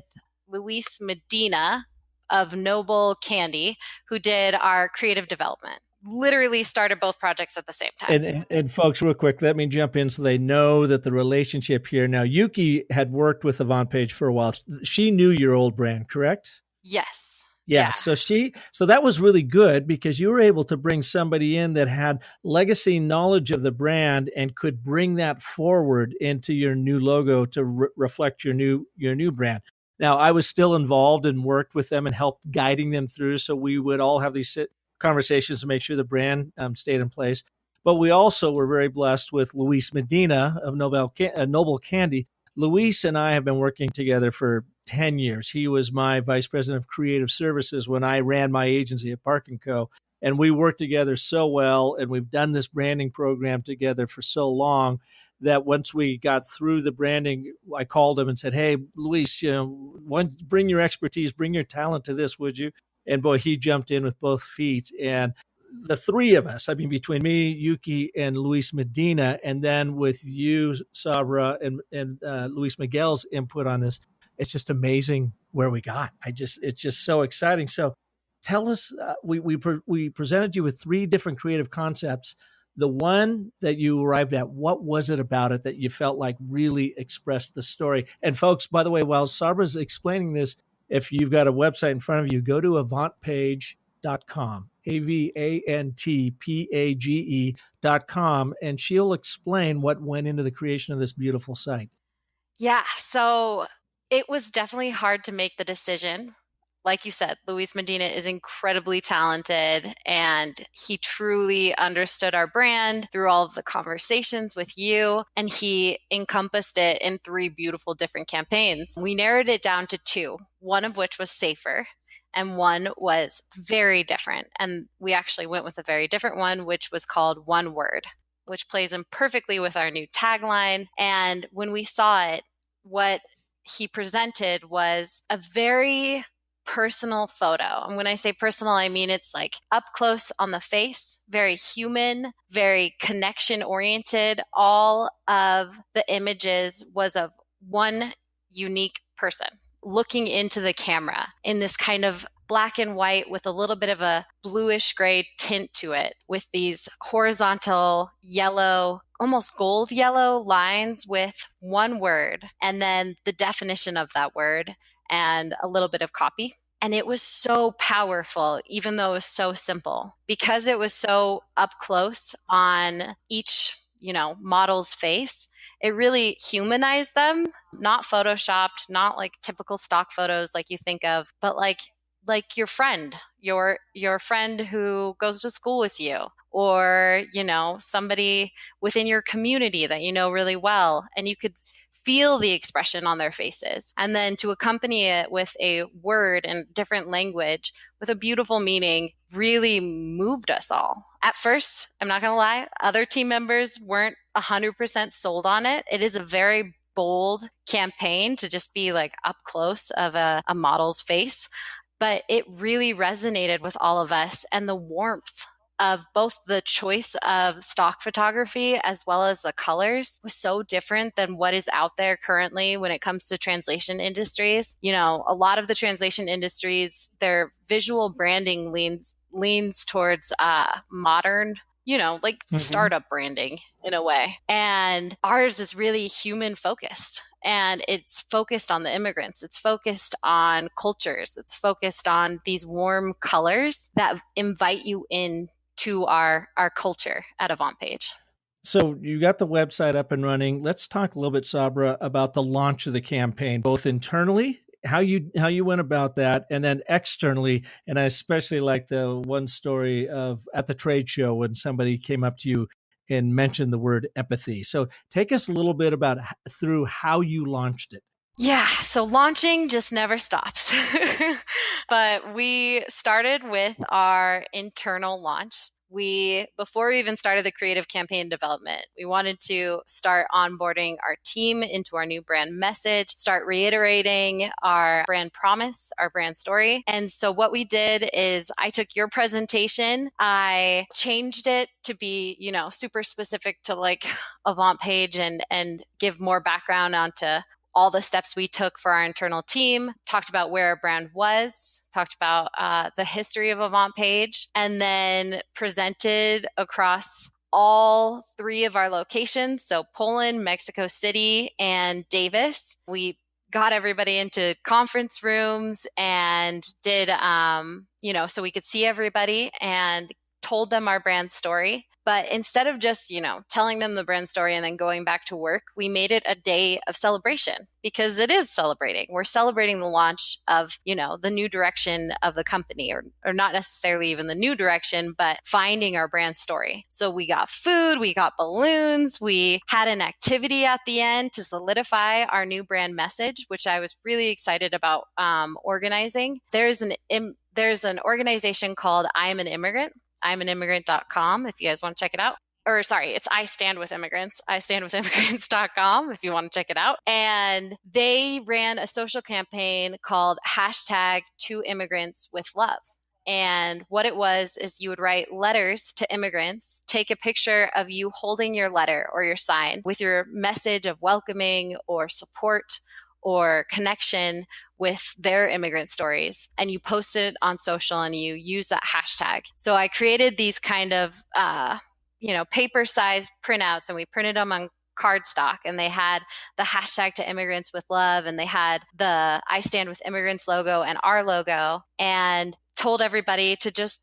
[SPEAKER 8] Luis Medina of Noble Candy, who did our creative development. Literally started both projects at the same time.
[SPEAKER 1] And folks, real quick, let me jump in so they know that the relationship here. Now, Yuki had worked with Avantpage for a while. She knew your old brand, correct?
[SPEAKER 8] Yes.
[SPEAKER 1] Yeah. So that was really good, because you were able to bring somebody in that had legacy knowledge of the brand and could bring that forward into your new logo to reflect your new brand. Now, I was still involved and worked with them and helped guiding them through. So we would all have these conversations to make sure the brand stayed in place. But we also were very blessed with Luis Medina of Noble Candy. Luis and I have been working together for 10 years. He was my vice president of creative services when I ran my agency at Park & Co. And we worked together so well, and we've done this branding program together for so long that once we got through the branding, I called him and said, "Hey, Luis, bring your expertise, bring your talent to this, would you?" And boy, he jumped in with both feet. And the 3 of us, I mean, between me, Yuki, and Luis Medina, and then with you, Sabra, and Luis Miguel's input on this, it's just amazing where we got. It's just so exciting. So tell us, we presented you with 3 different creative concepts. The one that you arrived at, what was it about it that you felt like really expressed the story? And folks, by the way, while Sabra's explaining this, if you've got a website in front of you, go to avantpage.com, avantpage.com, and she'll explain what went into the creation of this beautiful site.
[SPEAKER 8] Yeah, so it was definitely hard to make the decision like you said, Luis Medina is incredibly talented, and he truly understood our brand through all of the conversations with you, and he encompassed it in 3 beautiful different campaigns. We narrowed it down to 2, one of which was safer, and one was very different. And we actually went with a very different one, which was called One Word, which plays in perfectly with our new tagline. And when we saw it, what he presented was a very personal photo. And when I say personal, I mean it's like up close on the face, very human, very connection oriented. All of the images was of one unique person looking into the camera in this kind of black and white with a little bit of a bluish gray tint to it, with these horizontal yellow, almost gold yellow lines with one word and then the definition of that word and a little bit of copy. And it was so powerful, even though it was so simple, because it was so up close on each, model's face. It really humanized them, not photoshopped, not like typical stock photos like you think of, but like your friend, your friend who goes to school with you, or, somebody within your community that you know really well, and you could feel the expression on their faces. And then to accompany it with a word in different language with a beautiful meaning really moved us all. At first, I'm not going to lie, other team members weren't 100% sold on it. It is a very bold campaign to just be like up close of a model's face. But it really resonated with all of us, and the warmth of both the choice of stock photography as well as the colors was so different than what is out there currently when it comes to translation industries. A lot of the translation industries, their visual branding leans towards modern, startup branding in a way. And ours is really human focused. And it's focused on the immigrants. It's focused on cultures. It's focused on these warm colors that invite you in to our culture at Avantpage.
[SPEAKER 1] So you got the website up and running. Let's talk a little bit, Sabra, about the launch of the campaign, both internally, how you went about that, and then externally. And I especially like the one story of at the trade show when somebody came up to you and mentioned the word empathy. So take us a little bit through how you launched it.
[SPEAKER 8] Yeah, so launching just never stops. But we started with our internal launch. Before we even started the creative campaign development, we wanted to start onboarding our team into our new brand message, start reiterating our brand promise, our brand story. And so what we did is I took your presentation, I changed it to be, super specific to like Avantpage and give more background onto all the steps we took for our internal team, talked about where our brand was, talked about the history of Avantpage, and then presented across all 3 of our locations. So Poland, Mexico City, and Davis. We got everybody into conference rooms and did, so we could see everybody and told them our brand story. But instead of just, telling them the brand story and then going back to work, we made it a day of celebration, because it is celebrating. We're celebrating the launch of, the new direction of the company, or not necessarily even the new direction, but finding our brand story. So we got food, we got balloons, we had an activity at the end to solidify our new brand message, which I was really excited about organizing. There's an organization called I Am an Immigrant. I'm&nbsp.com if you guys want to check it out. Or sorry, it's I Stand With Immigrants. IStandWithImmigrants.com if you want to check it out. And they ran a social campaign called #2immigrants_with_love. And what it was is you would write letters to immigrants, take a picture of you holding your letter or your sign with your message of welcoming or support or connection with their immigrant stories, and you post it on social and you use that hashtag. So I created these kind of, paper-sized printouts, and we printed them on cardstock, and they had the hashtag to immigrants with love, and they had the I Stand With Immigrants logo and our logo, and told everybody to just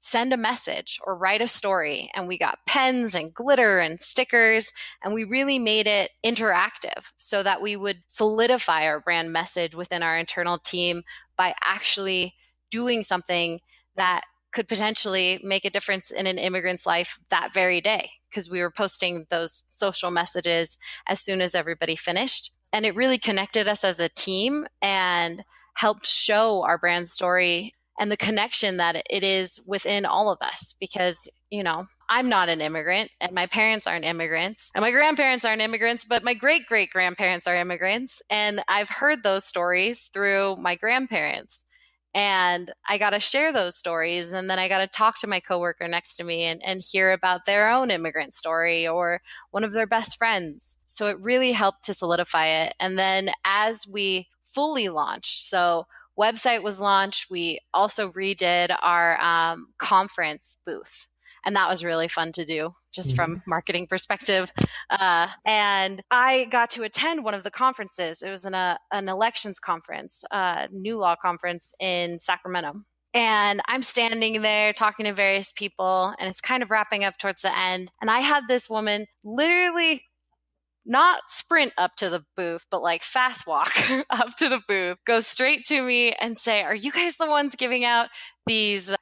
[SPEAKER 8] send a message or write a story. And we got pens and glitter and stickers, and we really made it interactive so that we would solidify our brand message within our internal team by actually doing something that could potentially make a difference in an immigrant's life that very day, because we were posting those social messages as soon as everybody finished. And it really connected us as a team and helped show our brand story and the connection that it is within all of us. Because, I'm not an immigrant, and my parents aren't immigrants, and my grandparents aren't immigrants, but my great-great-grandparents are immigrants. And I've heard those stories through my grandparents. And I got to share those stories. And then I got to talk to my coworker next to me and hear about their own immigrant story or one of their best friends. So it really helped to solidify it. And then as we fully launched, so website was launched, we also redid our conference booth. And that was really fun to do, just from marketing perspective. And I got to attend one of the conferences. It was an elections conference, new law conference in Sacramento. And I'm standing there talking to various people, and it's kind of wrapping up towards the end. And I had this woman literally not sprint up to the booth, but like fast walk up to the booth, go straight to me and say, "Are you guys the ones giving out these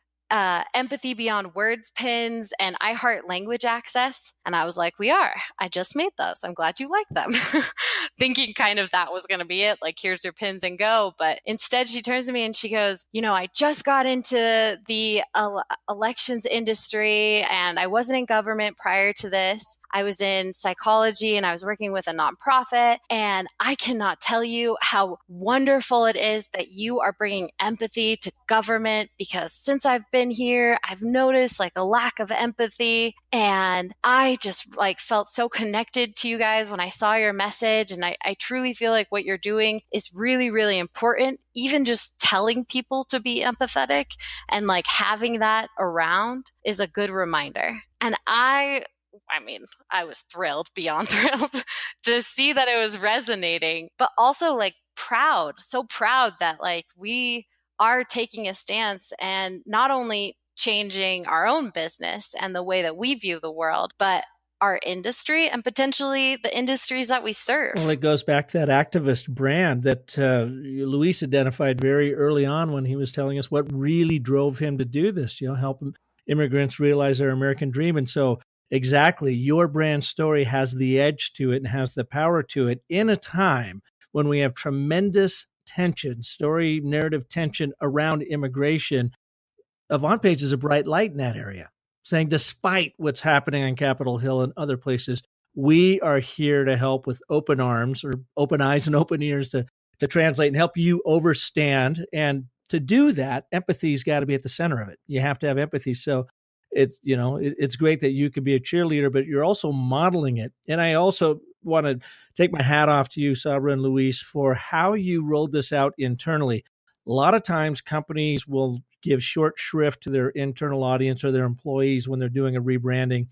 [SPEAKER 8] Empathy Beyond Words pins and I Heart Language Access?" And I was like, "We are. I just made those. I'm glad you like them." Thinking kind of that was going to be it. Like, here's your pins and go. But instead she turns to me and she goes, "I just got into the elections industry, and I wasn't in government prior to this. I was in psychology and I was working with a nonprofit. And I cannot tell you how wonderful it is that you are bringing empathy to government, because since I've been here, I've noticed like a lack of empathy. And I just felt so connected to you guys when I saw your message. And I truly feel like what you're doing is really, really important. Even just telling people to be empathetic and having that around is a good reminder." And I was thrilled, beyond thrilled to see that it was resonating, but also proud, so proud that we are taking a stance and not only changing our own business and the way that we view the world, but our industry and potentially the industries that we serve.
[SPEAKER 1] Well, it goes back to that activist brand that Luis identified very early on when he was telling us what really drove him to do this, help immigrants realize their American dream. And so exactly, your brand story has the edge to it and has the power to it in a time when we have tremendous tension, story narrative tension around immigration. Avantpage is a bright light in that area, saying despite what's happening on Capitol Hill and other places, we are here to help with open arms or open eyes and open ears to translate and help you overstand. And to do that, empathy's got to be at the center of it. You have to have empathy. So it's great that you could be a cheerleader, but you're also modeling it. And I also want to take my hat off to you, Sabra and Luis, for how you rolled this out internally. A lot of times companies will give short shrift to their internal audience or their employees when they're doing a rebranding.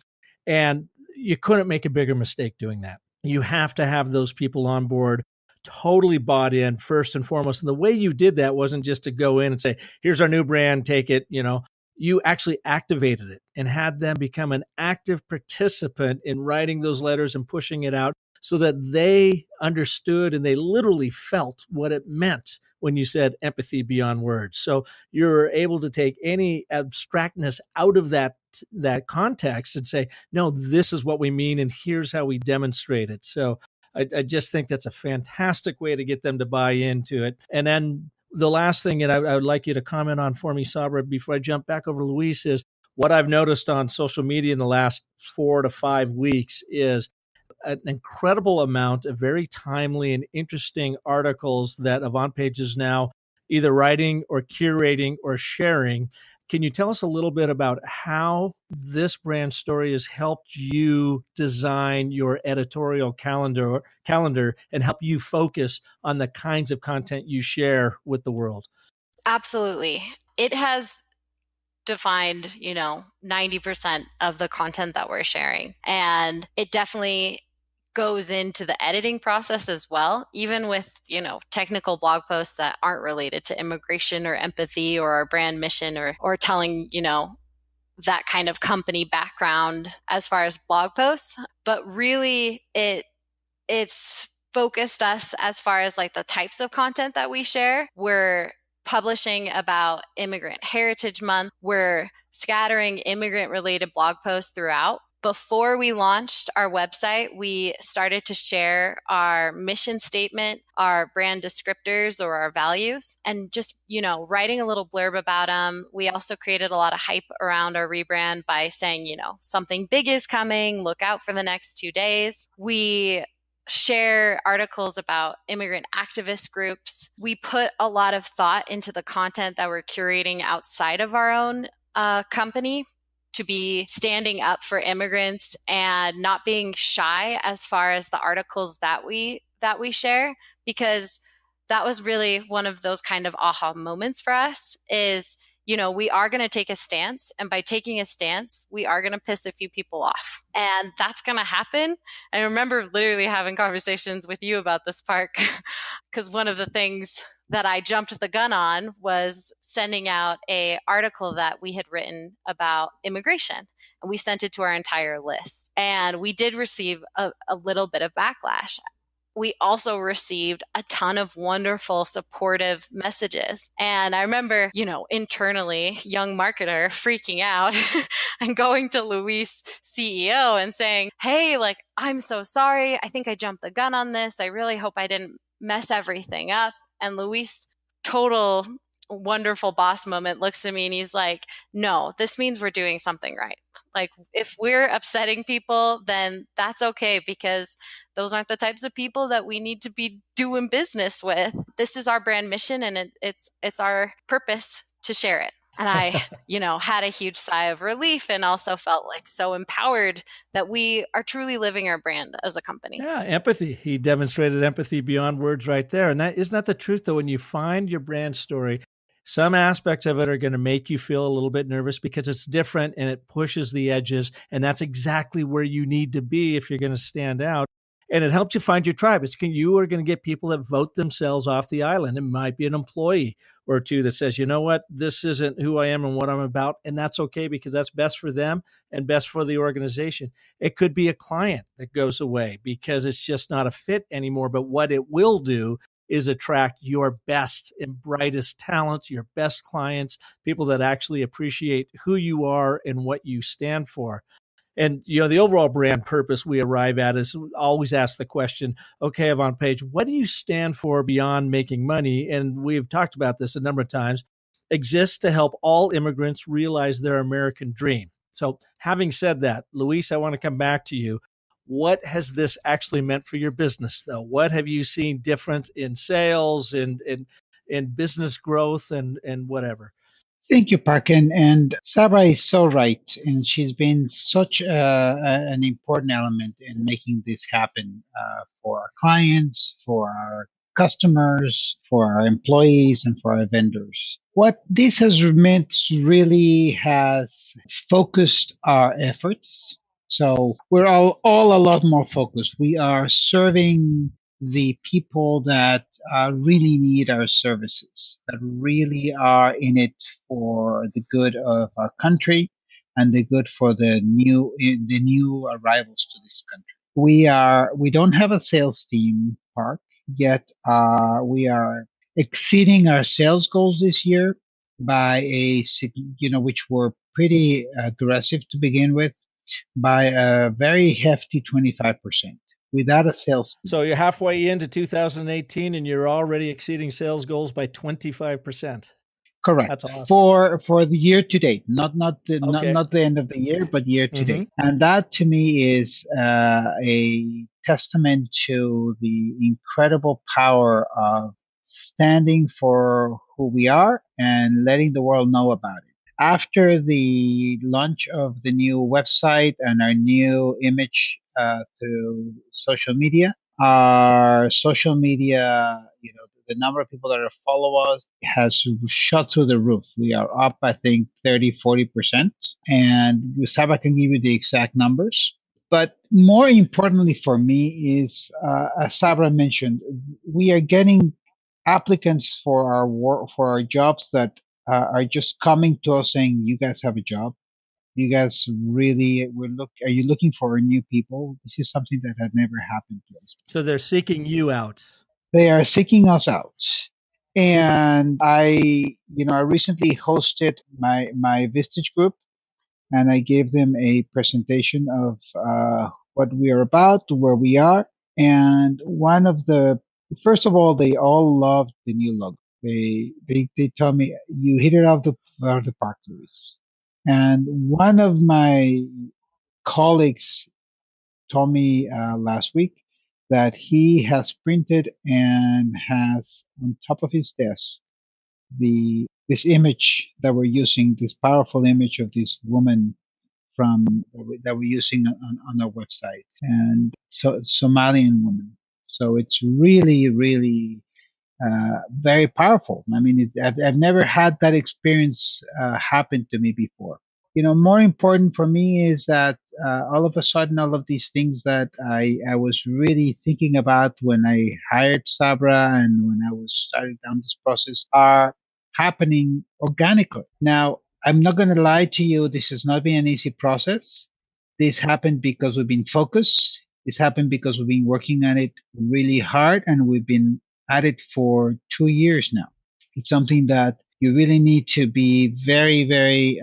[SPEAKER 1] And you couldn't make a bigger mistake doing that. You have to have those people on board, totally bought in first and foremost. And the way you did that wasn't just to go in and say, "Here's our new brand, take it." You actually activated it and had them become an active participant in writing those letters and pushing it out so that they understood and they literally felt what it meant when you said empathy beyond words. So you're able to take any abstractness out of that context and say, "No, this is what we mean, and here's how we demonstrate it." So I just think that's a fantastic way to get them to buy into it. And then the last thing that I would like you to comment on for me, Sabra, before I jump back over to Luis, is what I've noticed on social media in the last 4 to 5 weeks is an incredible amount of very timely and interesting articles that Avantpage is now either writing or curating or sharing. Can you tell us a little bit about how this brand story has helped you design your editorial calendar and help you focus on the kinds of content you share with the world?
[SPEAKER 8] Absolutely. It has defined, 90% of the content that we're sharing. And it definitely goes into the editing process as well, even with, technical blog posts that aren't related to immigration or empathy or our brand mission or telling, that kind of company background as far as blog posts, but really it's focused us as far as like the types of content that we share. We're publishing about Immigrant Heritage Month. We're scattering immigrant related blog posts throughout. Before we launched our website, we started to share our mission statement, our brand descriptors or our values, and just, writing a little blurb about them. We also created a lot of hype around our rebrand by saying, something big is coming, look out for the next 2 days. We share articles about immigrant activist groups. We put a lot of thought into the content that we're curating outside of our own company to be standing up for immigrants and not being shy as far as the articles that we share, because that was really one of those kind of aha moments for us is, we are going to take a stance, and by taking a stance, we are going to piss a few people off, and that's going to happen. I remember literally having conversations with you about this, Park, because one of the things that I jumped the gun on was sending out a article that we had written about immigration, and we sent it to our entire list, and we did receive a little bit of backlash. We also received a ton of wonderful, supportive messages. And I remember, internally, young marketer freaking out and going to Luis, CEO, and saying, hey, I'm so sorry. I think I jumped the gun on this. I really hope I didn't mess everything up. And Luis, total wonderful boss moment, looks at me and he's like, no, this means we're doing something right. If we're upsetting people, then that's okay, because those aren't the types of people that we need to be doing business with. This is our brand mission, and it's our purpose to share it. And I, had a huge sigh of relief, and also felt so empowered that we are truly living our brand as a company.
[SPEAKER 1] Yeah, empathy. He demonstrated empathy beyond words right there. And isn't that the truth, though? When you find your brand story, some aspects of it are going to make you feel a little bit nervous because it's different and it pushes the edges. And that's exactly where you need to be if you're going to stand out. And it helps you find your tribe. You are going to get people that vote themselves off the island. It might be an employee or two that says, you know what, this isn't who I am and what I'm about. And that's okay, because that's best for them and best for the organization. It could be a client that goes away because it's just not a fit anymore. But what it will do is attract your best and brightest talents, your best clients, people that actually appreciate who you are and what you stand for. And, the overall brand purpose we arrive at is always ask the question, okay, Avantpage, what do you stand for beyond making money? And we've talked about this a number of times. Exists to help all immigrants realize their American dream. So having said that, Luis, I want to come back to you. What has this actually meant for your business, though? What have you seen different in sales and in business growth and whatever?
[SPEAKER 7] Thank you, Park. And Sabra is so right. And she's been such an important element in making this happen for our clients, for our customers, for our employees, and for our vendors. What this has meant really has focused our efforts. So we're all a lot more focused. We are serving the people that really need our services, that really are in it for the good of our country and the good for the new arrivals to this country. We don't have a sales team, Park, yet we are exceeding our sales goals this year by which were pretty aggressive to begin with, by a very hefty 25%. Without a sales team.
[SPEAKER 1] So you're halfway into 2018 and you're already exceeding sales goals by 25%.
[SPEAKER 7] Correct.
[SPEAKER 1] That's awesome.
[SPEAKER 7] For the year to date, not the end of the year, but year to date. And that to me is a testament to the incredible power of standing for who we are and letting the world know about it. After the launch of the new website and our new image through social media, our social media, the number of people that follow us has shot through the roof. We are up, I think, 30-40%. And Sabra can give you the exact numbers. But more importantly for me is, as Sabra mentioned, we are getting applicants for our jobs that are just coming to us saying, you guys have a job. You guys really are you looking for new people? This is something that had never happened to us.
[SPEAKER 1] So they're seeking you out.
[SPEAKER 7] They are seeking us out. And I recently hosted my Vistage group, and I gave them a presentation of what we are about, where we are. And first of all, they all loved the new logo. They told me, you hit it out of the park, Luis. And one of my colleagues told me last week that he has printed and has on top of his desk this image that we're using, this powerful image of this woman from that we're using on our website, and so Somalian woman. So it's really, really very powerful. I mean, I've never had that experience happen to me before. More important for me is that all of a sudden, all of these things that I was really thinking about when I hired Sabra and when I was starting down this process are happening organically. Now, I'm not going to lie to you. This has not been an easy process. This happened because we've been focused. This happened because we've been working on it really hard, and we've been at it for 2 years now. It's something that you really need to be very, very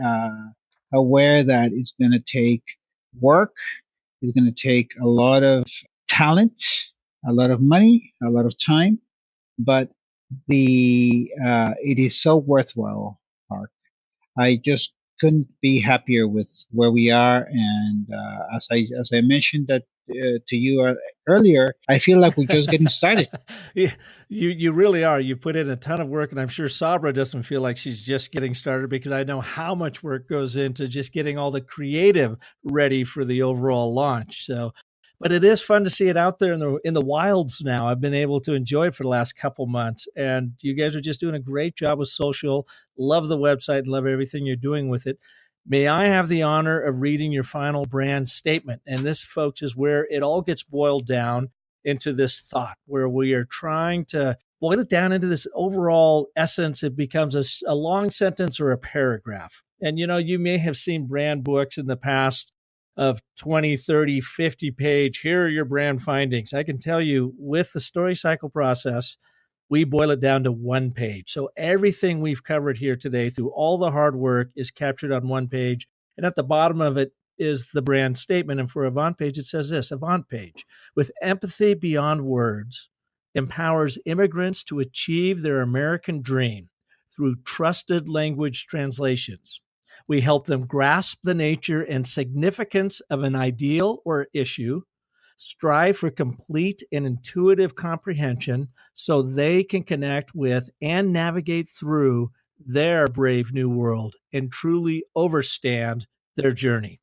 [SPEAKER 7] aware that it's going to take work. It's going to take a lot of talent, a lot of money, a lot of time, but it is so worthwhile, Mark. I just couldn't be happier with where we are, and as I mentioned that to you earlier, I feel like we're just getting started.
[SPEAKER 1] Yeah, you really are. You put in a ton of work, and I'm sure Sabra doesn't feel like she's just getting started, because I know how much work goes into just getting all the creative ready for the overall launch. So, but it is fun to see it out there in the wilds now. I've been able to enjoy it for the last couple months, and you guys are just doing a great job with social. Love the website, love everything you're doing with it. May I have the honor of reading your final brand statement? And this, folks, is where it all gets boiled down into this thought, where we are trying to boil it down into this overall essence. It becomes a long sentence or a paragraph. And, you may have seen brand books in the past of 20, 30, 50 page, here are your brand findings. I can tell you, with the story cycle process, we boil it down to one page. So everything we've covered here today, through all the hard work, is captured on one page. And at the bottom of it is the brand statement. And for Avantpage, it says this: Avantpage, with empathy beyond words, empowers immigrants to achieve their American dream through trusted language translations. We help them grasp the nature and significance of an ideal or issue, strive for complete and intuitive comprehension so they can connect with and navigate through their brave new world and truly overstand their journey.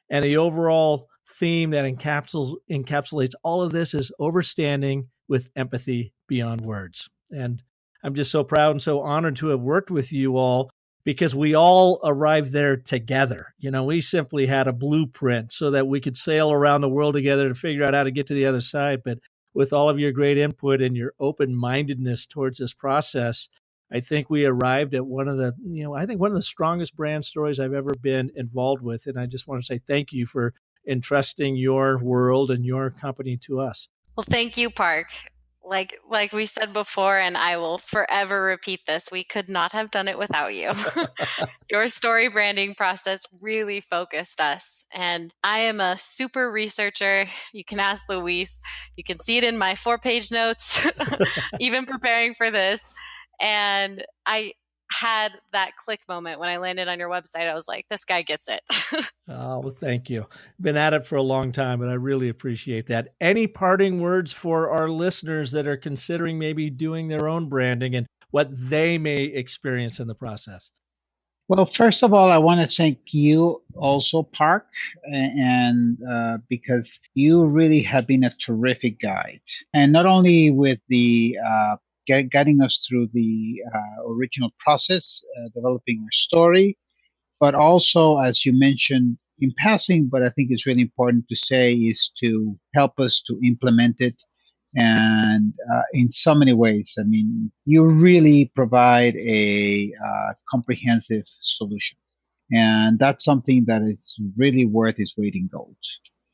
[SPEAKER 1] And the overall theme that encapsulates all of this is overstanding with empathy beyond words. And I'm just so proud and so honored to have worked with you all, because we all arrived there together. We simply had a blueprint so that we could sail around the world together to figure out how to get to the other side. But with all of your great input and your open-mindedness towards this process, I think we arrived at one of the strongest brand stories I've ever been involved with. And I just want to say thank you for entrusting your world and your company to us.
[SPEAKER 8] Well, thank you, Park. Like we said before, and I will forever repeat this, we could not have done it without you. Your story branding process really focused us. And I am a super researcher. You can ask Luis. You can see it in my 4-page notes, even preparing for this. And I had that click moment when I landed on your website. I was like, this guy gets it.
[SPEAKER 1] Oh, well, thank you. Been at it for a long time, and I really appreciate that. Any parting words for our listeners that are considering maybe doing their own branding and what they may experience in the process?
[SPEAKER 7] Well, first of all, I want to thank you also, Park, and because you really have been a terrific guide, and not only with the guiding us through the original process, developing our story, but also, as you mentioned in passing, but I think it's really important to say, is to help us to implement it. And in so many ways, I mean, you really provide a comprehensive solution. And that's something that is really worth its weight in gold.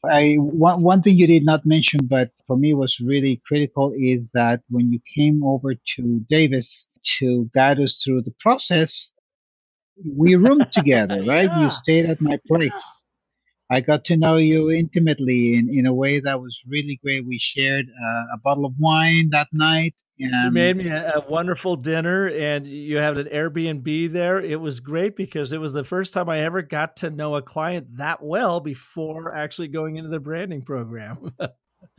[SPEAKER 7] One thing you did not mention, but for me was really critical, is that when you came over to Davis to guide us through the process, we roomed together, right?
[SPEAKER 1] Yeah.
[SPEAKER 7] You stayed at my place. I got to know you intimately in a way that was really great. We shared a bottle of wine that night.
[SPEAKER 1] You made me a wonderful dinner, and you had an Airbnb there. It was great because it was the first time I ever got to know a client that well before actually going into the branding program.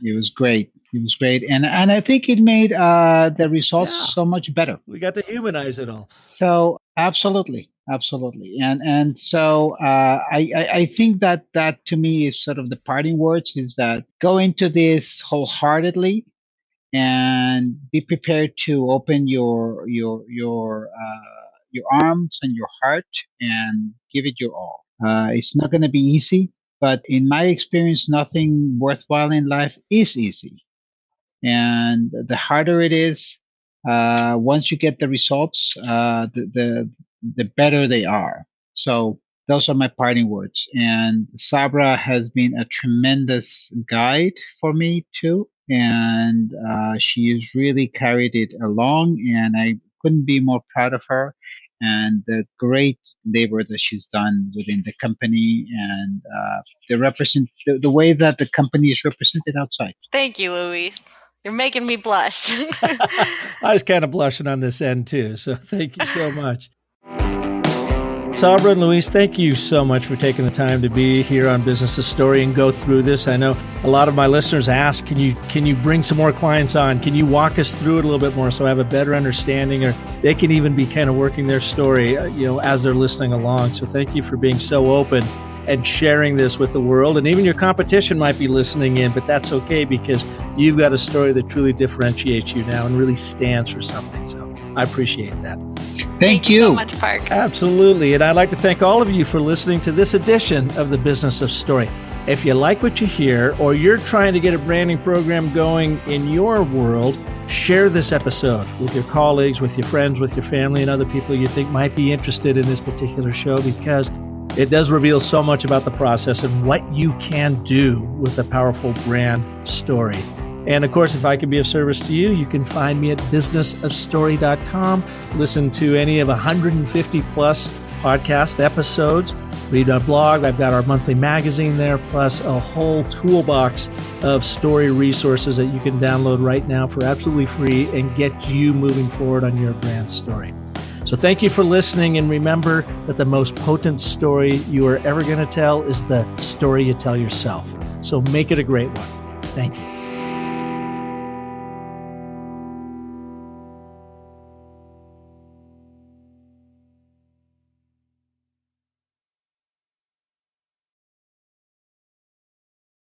[SPEAKER 7] It was great. It was great. And I think it made the results so much better.
[SPEAKER 1] We got to humanize it all.
[SPEAKER 7] So absolutely. Absolutely. And so I think that to me is sort of the parting words, is that go into this wholeheartedly and be prepared to open your arms and your heart and give it your all. It's not going to be easy, but in my experience, nothing worthwhile in life is easy. And the harder it is, once you get the results, the better they are. So those are my parting words. And Sabra has been a tremendous guide for me too. And she has really carried it along, and I couldn't be more proud of her and the great labor that she's done within the company and the way that the company is represented outside.
[SPEAKER 8] Thank you, Luis. You're making me blush.
[SPEAKER 1] I was kind of blushing on this end too, so thank you so much. Sabra and Luis, thank you so much for taking the time to be here on Business of Story and go through this. I know a lot of my listeners ask, can you bring some more clients on? Can you walk us through it a little bit more so I have a better understanding, or they can even be kind of working their story, as they're listening along. So thank you for being so open and sharing this with the world. And even your competition might be listening in, but that's okay because you've got a story that truly differentiates you now and really stands for something. So I appreciate that.
[SPEAKER 7] Thank you
[SPEAKER 8] so much, Park.
[SPEAKER 1] Absolutely. And I'd like to thank all of you for listening to this edition of The Business of Story. If you like what you hear, or you're trying to get a branding program going in your world, share this episode with your colleagues, with your friends, with your family, and other people you think might be interested in this particular show, because it does reveal so much about the process and what you can do with a powerful brand story. And of course, if I can be of service to you, you can find me at businessofstory.com. Listen to any of 150 plus podcast episodes. Read our blog. I've got our monthly magazine there, plus a whole toolbox of story resources that you can download right now for absolutely free and get you moving forward on your brand story. So thank you for listening, and remember that the most potent story you are ever going to tell is the story you tell yourself. So make it a great one. Thank you.